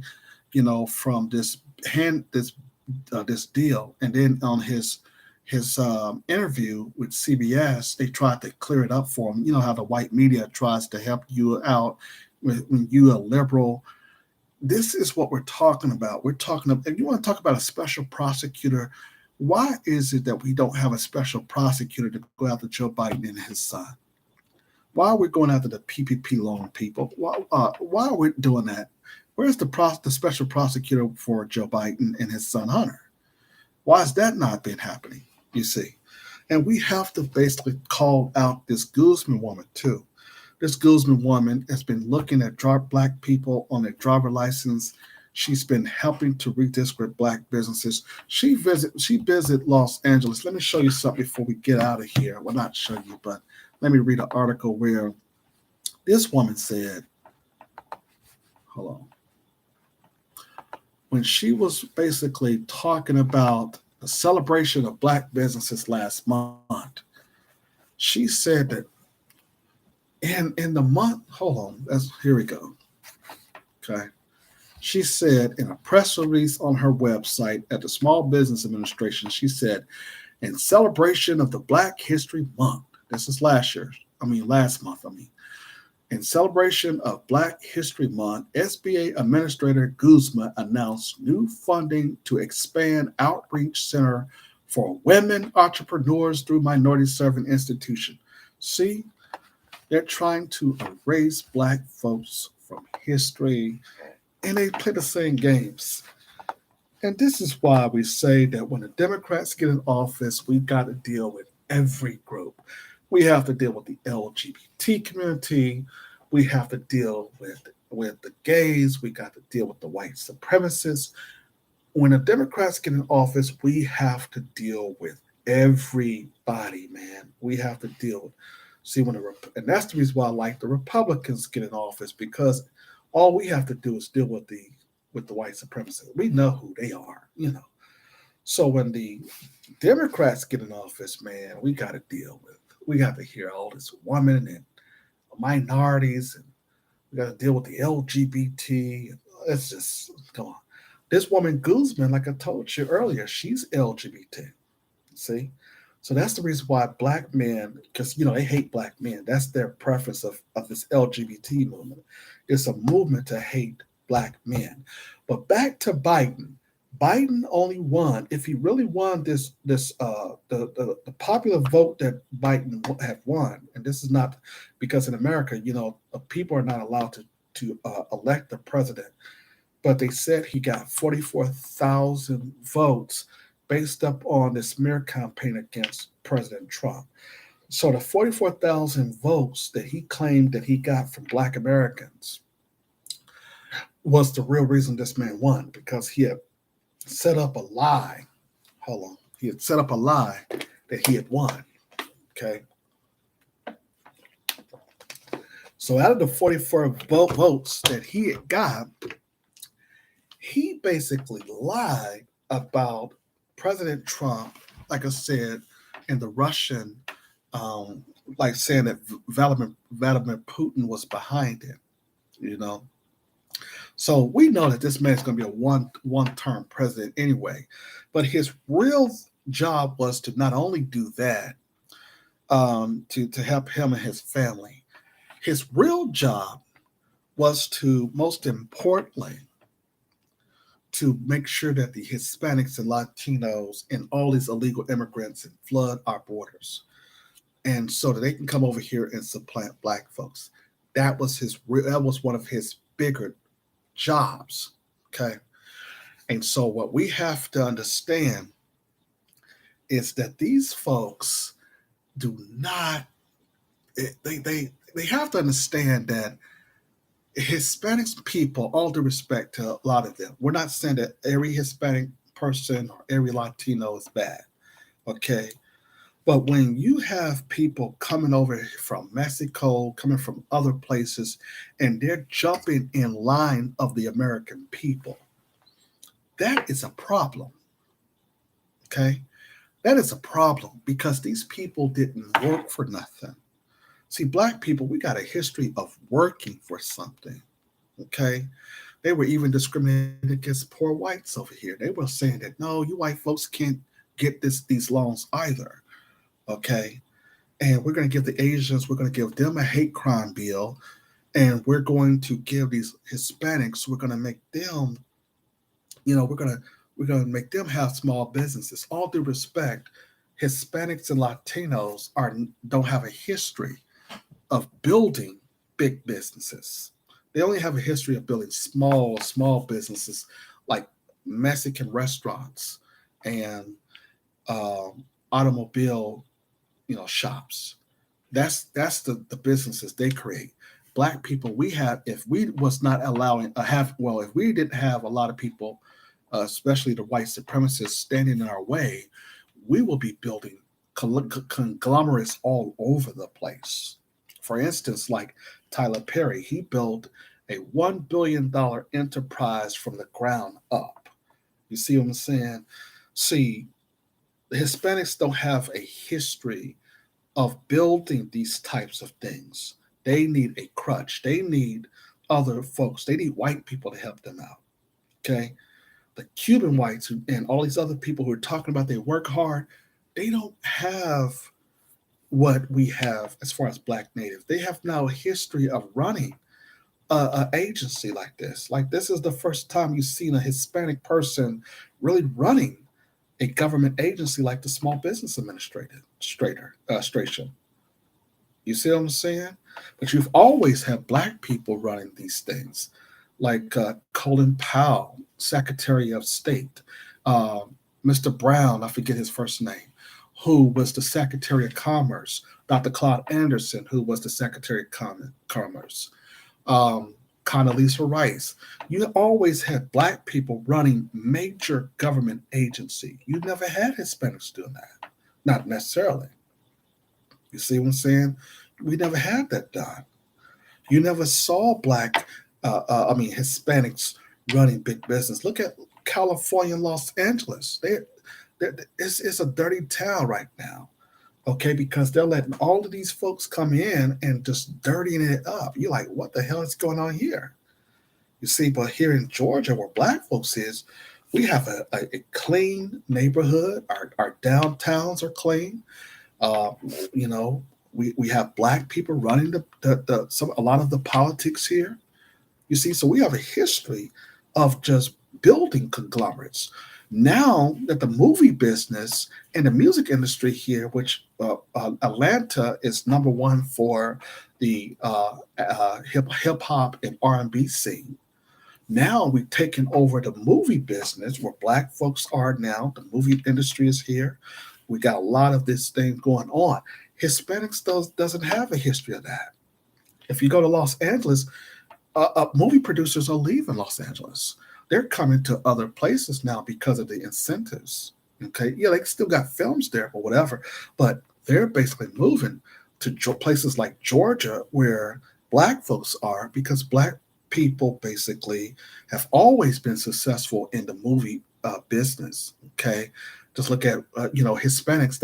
from this deal. And then on his interview with CBS, they tried to clear it up for him. You know how the white media tries to help you out when you a liberal. This is what we're talking about. We're talking about, if you want to talk about a special prosecutor, why is it that we don't have a special prosecutor to go after Joe Biden and his son? Why are we going after the PPP loan people? Why are we doing that? Where's the special prosecutor for Joe Biden and his son Hunter? Why has that not been happening? You see, and we have to basically call out this Guzman woman too. This Guzman woman has been looking at black people on their driver license. She's been helping to redistrict black businesses. She visit Los Angeles. Let me show you something before we get out of here. Well, not show you, but let me read an article where this woman said, hold on. When she was basically talking about the celebration of black businesses last month, she said that in the month, hold on, here we go. Okay. She said in a press release on her website at the Small Business Administration, she said, in celebration of the Black History Month, this is last month. In celebration of Black History Month, SBA Administrator Guzman announced new funding to expand Outreach Center for Women Entrepreneurs through Minority Serving Institution. See, they're trying to erase black folks from history, and they play the same games. And this is why we say that when the Democrats get in office, we've got to deal with every group. We have to deal with the LGBT community. We have to deal with the gays. We got to deal with the white supremacists. When the Democrats get in office, we have to deal with everybody, man. We have to deal with, and that's the reason why I like the Republicans get in office, because all we have to do is deal with the white supremacists. We know who they are, So when the Democrats get in office, man, we got to hear all this women and minorities, and we got to deal with the LGBT. Let's just come on. This woman Guzman, like I told you earlier, she's LGBT. See? So that's the reason why black men, because they hate black men. That's their preference of this LGBT movement. It's a movement to hate black men. But back to Biden. Biden only won, if he really won the popular vote that Biden have won, and this is not because in America, people are not allowed to elect the president, but they said he got 44,000 votes based up on the smear campaign against President Trump. So the 44,000 votes that he claimed that he got from Black Americans was the real reason this man won, because he had set up a lie. Hold on. He had set up a lie that he had won. Okay. So out of the 44 votes that he had got, he basically lied about President Trump, like I said, and the Russian, like saying that Vladimir Putin was behind it, you know. So we know that this man's going to be a one-term president anyway, but his real job was to not only do that, to help him and his family. His real job was to, most importantly, to make sure that the Hispanics and Latinos and all these illegal immigrants flood our borders, and so that they can come over here and supplant Black folks. That was one of his bigger jobs. Okay, and so what we have to understand is that these folks do not. They have to understand that Hispanic people, all due respect to a lot of them, we're not saying that every Hispanic person or every Latino is bad, okay? But when you have people coming over from Mexico, coming from other places, and they're jumping in line of the American people, that is a problem, okay? That is a problem because these people didn't work for nothing. See, Black people, we got a history of working for something, okay? They were even discriminating against poor whites over here. They were saying that, no, you white folks can't get these loans either, okay? And we're going to give the Asians, we're going to give them a hate crime bill, and we're going to give these Hispanics, we're going to make them, we're going to make them have small businesses. All due respect, Hispanics and Latinos don't have a history of building big businesses. They only have a history of building small businesses like Mexican restaurants and automobile, shops. That's the businesses they create. Black people, if we didn't have a lot of people, especially the white supremacists standing in our way, we will be building conglomerates all over the place. For instance, like Tyler Perry, he built a $1 billion enterprise from the ground up. You see what I'm saying? See, the Hispanics don't have a history of building these types of things. They need a crutch. They need other folks. They need white people to help them out. Okay? The Cuban whites and all these other people who are talking about they work hard, they don't have what we have as far as Black natives. They have now a history of running an agency like this. Like, this is the first time you've seen a Hispanic person really running a government agency like the Small Business Administration. You see what I'm saying? But you've always had Black people running these things, like Colin Powell, Secretary of State, Mr. Brown, I forget his first name, who was the Secretary of Commerce, Dr. Claude Anderson, who was the Secretary of Commerce, Condoleezza Rice. You always had Black people running major government agency. You never had Hispanics doing that, not necessarily. You see what I'm saying? We never had that done. You never saw Hispanics running big business. Look at California and Los Angeles. It's a dirty town right now, okay, because they're letting all of these folks come in and just dirtying it up. You're like, what the hell is going on here? You see, but here in Georgia, where Black folks is, we have a clean neighborhood. Our downtowns are clean. We have Black people running a lot of the politics here. You see, so we have a history of just building conglomerates. Now that the movie business and the music industry here, which Atlanta is number one for the hip hop and R&B scene, now we've taken over the movie business where Black folks are now. The movie industry is here. We got a lot of this thing going on. Hispanics doesn't have a history of that. If you go to Los Angeles, movie producers are leaving Los Angeles. they're coming to other places now because of the incentives. Okay, yeah, they still got films there or whatever, but they're basically moving to places like Georgia where black folks are, because black people basically have always been successful in the movie business. Okay, just look at Hispanics.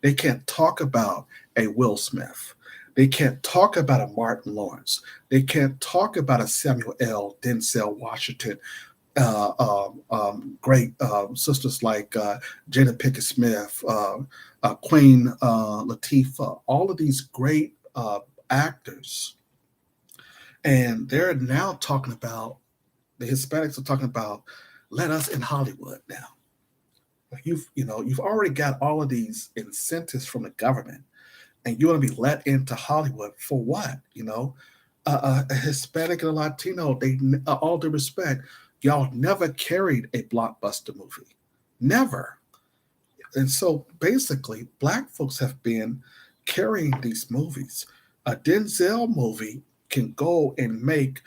They can't talk about a Will Smith. They can't talk about a Martin Lawrence. They can't talk about a Samuel L. Denzel Washington. Great sisters like Jada Pinkett Smith, Queen Latifah, all of these great actors. And they're now talking about, the Hispanics are talking about, let us in Hollywood now. You've already got all of these incentives from the government, and you want to be let into Hollywood for what? A Hispanic and a Latino, they, all due respect, y'all never carried a blockbuster movie, never. And so basically, black folks have been carrying these movies. A Denzel movie can go and make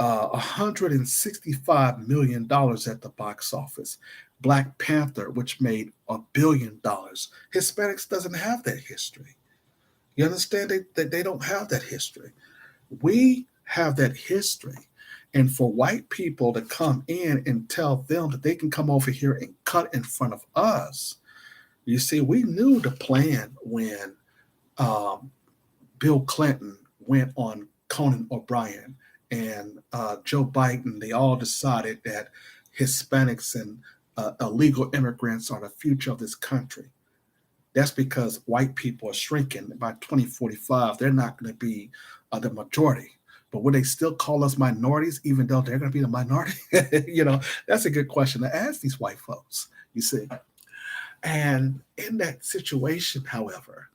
$165 million at the box office. Black Panther, which made $1 billion. Hispanics doesn't have that history. You understand? They don't have that history. We have that history. And for white people to come in and tell them that they can come over here and cut in front of us, you see, we knew the plan when Bill Clinton went on Conan O'Brien and Joe Biden. They all decided that Hispanics and illegal immigrants are the future of this country. That's because white people are shrinking. By 2045, they're not going to be the majority. But would they still call us minorities, even though they're going to be the minority? That's a good question to ask these white folks, you see. And in that situation, however,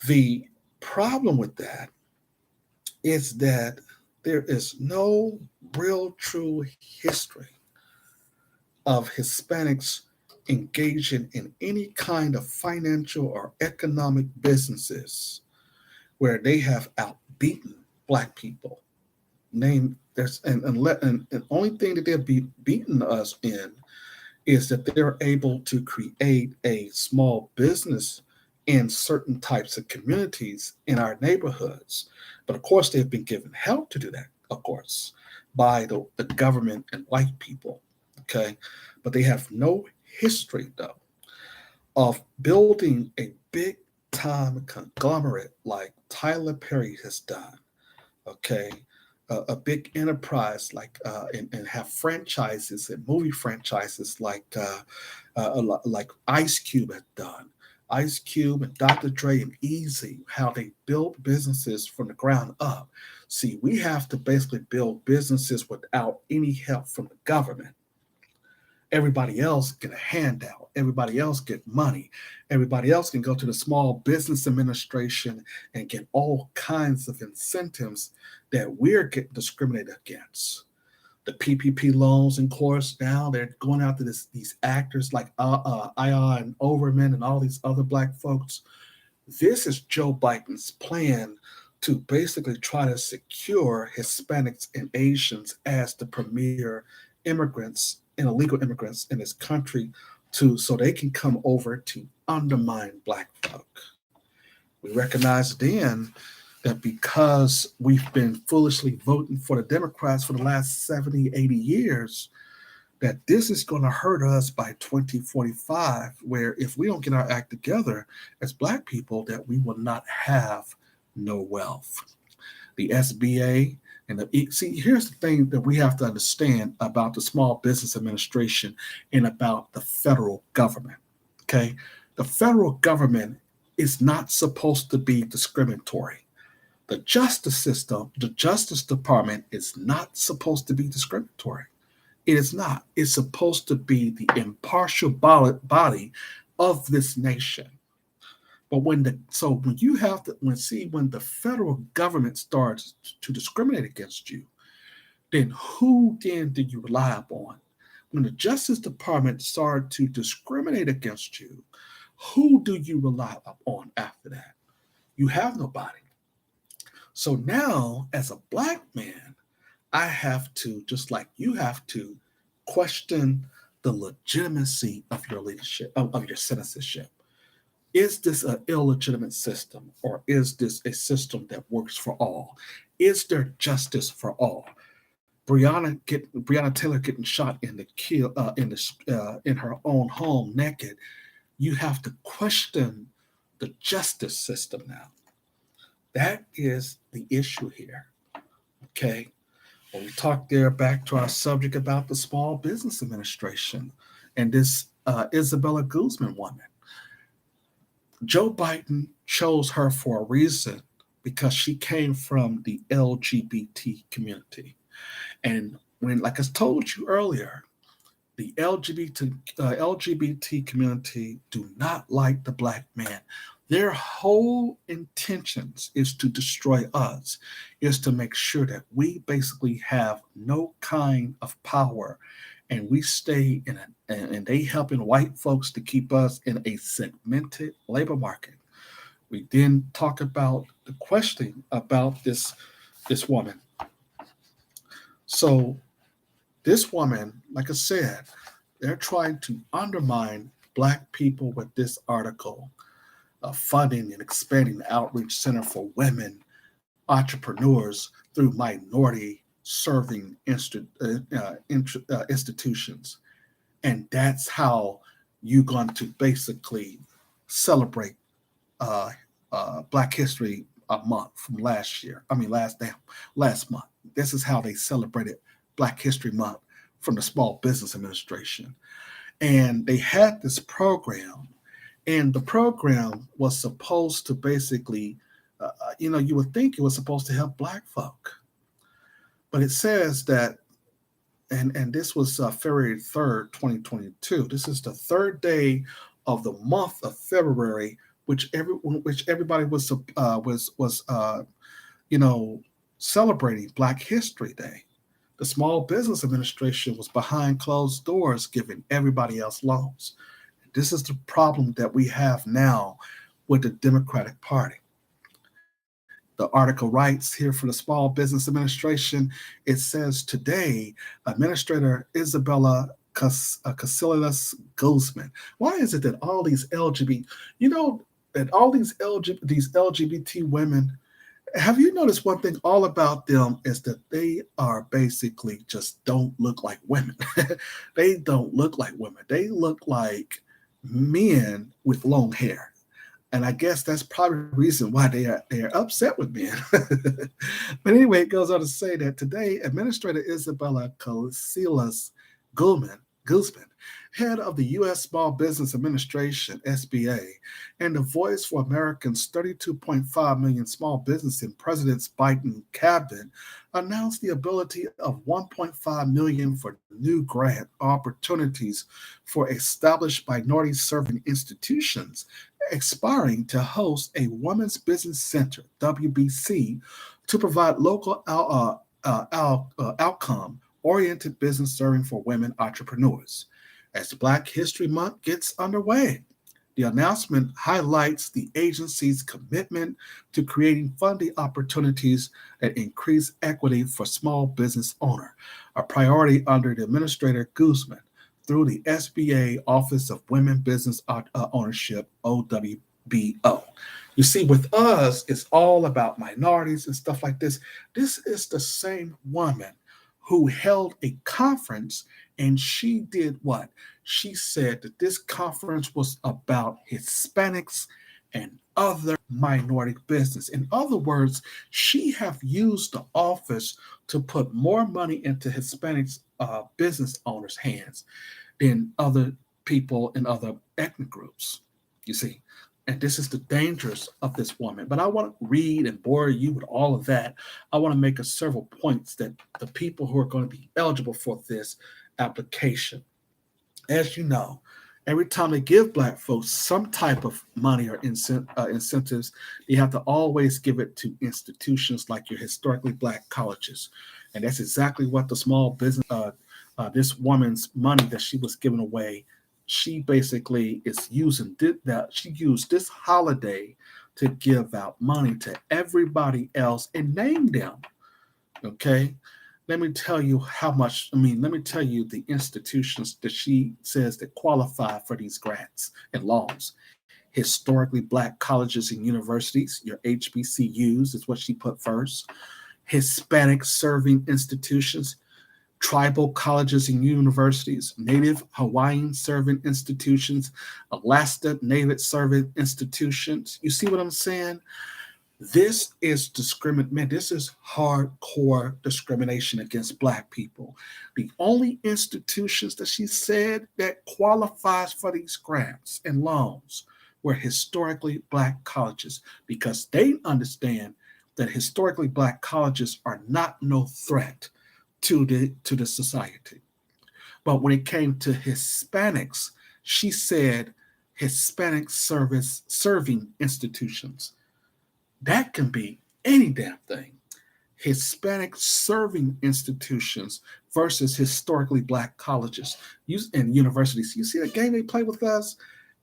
the problem with that is that there is no real true history of Hispanics engaging in any kind of financial or economic businesses where they have outbeaten black people. And the only thing that they've beaten us in is that they're able to create a small business in certain types of communities in our neighborhoods. But of course, they've been given help to do that, of course, by the government and white people. Okay. But they have no history, though, of building a big time conglomerate like Tyler Perry has done. Okay. A big enterprise like and have franchises and movie franchises like Ice Cube had done. Ice Cube and Dr. Dre and Easy, how they built businesses from the ground up. See, we have to basically build businesses without any help from the government. Everybody else get a handout. Everybody else get money. Everybody else can go to the Small Business Administration and get all kinds of incentives that we're getting discriminated against. The PPP loans, of course, now they're going after these actors like Aya and Overman and all these other black folks. This is Joe Biden's plan to basically try to secure Hispanics and Asians as the premier immigrants and illegal immigrants in this country so they can come over to undermine black folk. We recognize then that because we've been foolishly voting for the Democrats for the last 70, 80 years, that this is going to hurt us by 2045, where if we don't get our act together as black people, that we will not have no wealth. The SBA see, here's the thing that we have to understand about the Small Business Administration and about the federal government. Okay, the federal government is not supposed to be discriminatory. The justice system, the Justice Department is not supposed to be discriminatory. It is not. It's supposed to be the impartial body of this nation. But when the federal government starts to discriminate against you, then who then do you rely upon? When the Justice Department started to discriminate against you, who do you rely upon after that? You have nobody. So now, as a black man, I have to, just like you have to, question the legitimacy of your leadership, of your citizenship. Is this an illegitimate system, or is this a system that works for all? Is there justice for all? Breonna Taylor getting shot in the kill in her own home naked. You have to question the justice system now. That is the issue here. Okay. Well, we talked there back to our subject about the Small Business Administration and this Isabelle Guzman woman. Joe Biden chose her for a reason, because she came from the LGBT community. And when, like I told you earlier, the LGBT community do not like the black man. Their whole intentions is to destroy us, is to make sure that we basically have no kind of power, and we stay in and they helping white folks to keep us in a segmented labor market. We then talk about the question about this woman. So this woman, like I said, they're trying to undermine black people with this article, funding and expanding the Outreach Center for Women Entrepreneurs through minority serving institutions. And that's how you're going to basically celebrate Black History Month from last month. This is how they celebrated Black History Month from the Small Business Administration. And they had this program, and the program was supposed to basically, you would think it was supposed to help black folk. But it says that, and this was February 3rd, 2022. This is the third day of the month of February, which everybody was celebrating Black History Day. The Small Business Administration was behind closed doors giving everybody else loans. This is the problem that we have now with the Democratic Party. The article writes here for the Small Business Administration, it says today, Administrator Isabelle Casillas Guzman. Why is it that all these LGBT women, have you noticed one thing all about them is that they are basically just don't look like women. They don't look like women. They look like men with long hair. And I guess that's probably the reason why they are upset with men. But anyway, it goes on to say that today, Administrator Isabelle Casillas Guzman, head of the U.S. Small Business Administration, SBA, and the voice for Americans' 32.5 million small business in President Biden's cabinet, announced the ability of $1.5 million for new grant opportunities for established minority-serving institutions, aspiring to host a Women's Business Center, WBC, to provide local outcome-oriented business serving for women entrepreneurs. As Black History Month gets underway, the announcement highlights the agency's commitment to creating funding opportunities that increase equity for small business owners, a priority under the Administrator Guzman through the SBA Office of Women Business Ownership, OWBO. You see, with us, it's all about minorities and stuff like this. This is the same woman who held a conference, and she did what? She said that this conference was about Hispanics and other minority business. In other words, she have used the office to put more money into Hispanics business owners' hands than other people in other ethnic groups, you see. And this is the dangers of this woman. But I want to read and bore you with all of that. I want to make several points that the people who are going to be eligible for this application. As you know, every time they give Black folks some type of money or incentives, they have to always give it to institutions like your historically Black colleges. And that's exactly what the small business, this woman's money that she was giving away, she basically is using that. She used this holiday to give out money to everybody else and name them. Okay. let me tell you let me tell you the institutions that she says that qualify for these grants and loans. Historically Black colleges and universities, your HBCUs is what she put first. Hispanic serving institutions, tribal colleges and universities, Native Hawaiian serving institutions, Alaska Native serving institutions. You see what I'm saying? This is discrimination. This is hardcore discrimination against Black people. The only institutions that she said that qualifies for these grants and loans were historically Black colleges, because they understand that historically Black colleges are not no threat to the society. But when it came to Hispanics, she said Hispanic serving institutions. That can be any damn thing. Hispanic serving institutions versus historically Black colleges and universities. You see the game they play with us?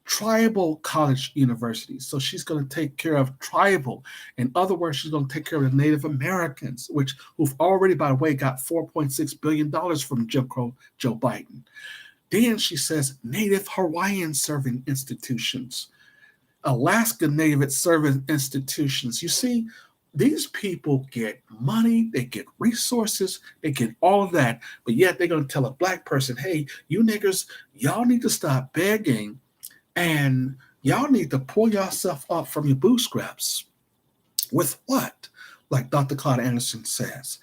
Tribal college universities. So she's going to take care of tribal. In other words, she's going to take care of the Native Americans, who've already, by the way, got $4.6 billion from Jim Crow Joe Biden. Then she says Native Hawaiian serving institutions, Alaska Native serving institutions. You see, these people get money, they get resources, they get all of that, but yet they're going to tell a Black person, hey, you niggers, y'all need to stop begging and y'all need to pull yourself up from your bootstraps. With what? Like Dr. Claude Anderson says.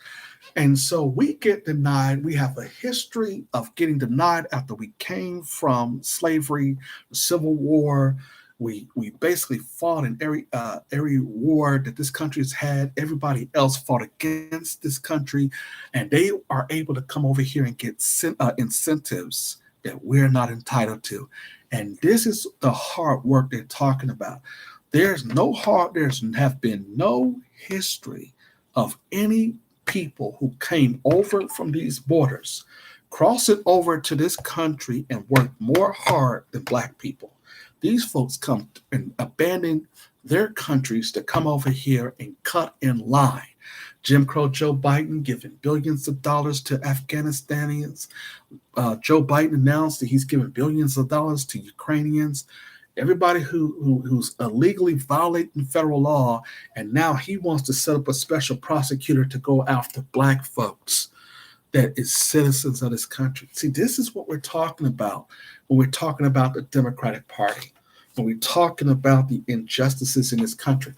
And so we get denied. We have a history of getting denied after we came from slavery, the Civil War. We basically fought in every war that this country has had. Everybody else fought against this country, and they are able to come over here and get incentives that we're not entitled to. And this is the hard work they're talking about. There's have been no history of any people who came over from these borders, crossing over to this country and worked more hard than Black people. These folks come and abandon their countries to come over here and cut in line. Jim Crow Joe Biden giving billions of dollars to Afghanistanians. Joe Biden announced that he's giving billions of dollars to Ukrainians. Everybody who's illegally violating federal law, and now he wants to set up a special prosecutor to go after Black folks that is citizens of this country. See, this is what we're talking about when we're talking about the Democratic Party, when we're talking about the injustices in this country.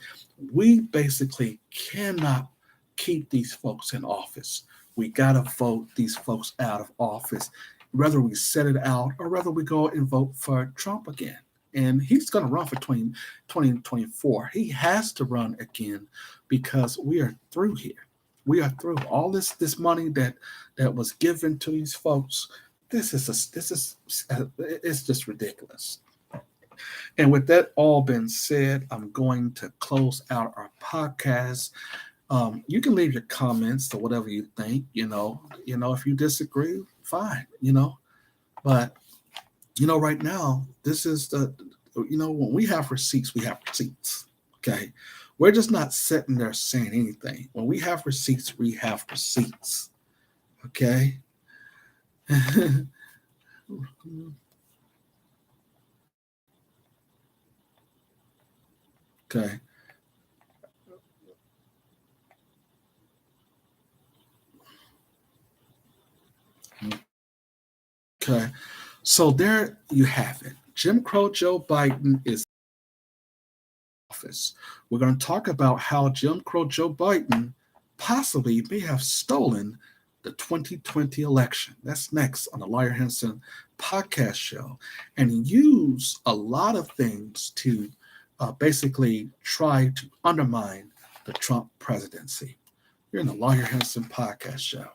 We basically cannot keep these folks in office. We got to vote these folks out of office, whether we set it out or whether we go and vote for Trump again. And he's going to run for 2024. He has to run again because we are through here. We are through all this money that was given to these folks. It's just ridiculous. And with that all been said, I'm going to close out our podcast. You can leave your comments or whatever you think. If you disagree, fine. But right now, this is when we have receipts, we have receipts. Okay. We're just not sitting there saying anything. When we have receipts, we have receipts. Okay. Okay. Okay. So there you have it. Jim Crow Joe Biden is in office. We're going to talk about how Jim Crow Joe Biden possibly may have stolen the 2020 election. That's next on the Lawyer Henderson podcast show, and use a lot of things to basically try to undermine the Trump presidency. You're in the Lawyer Henderson podcast show.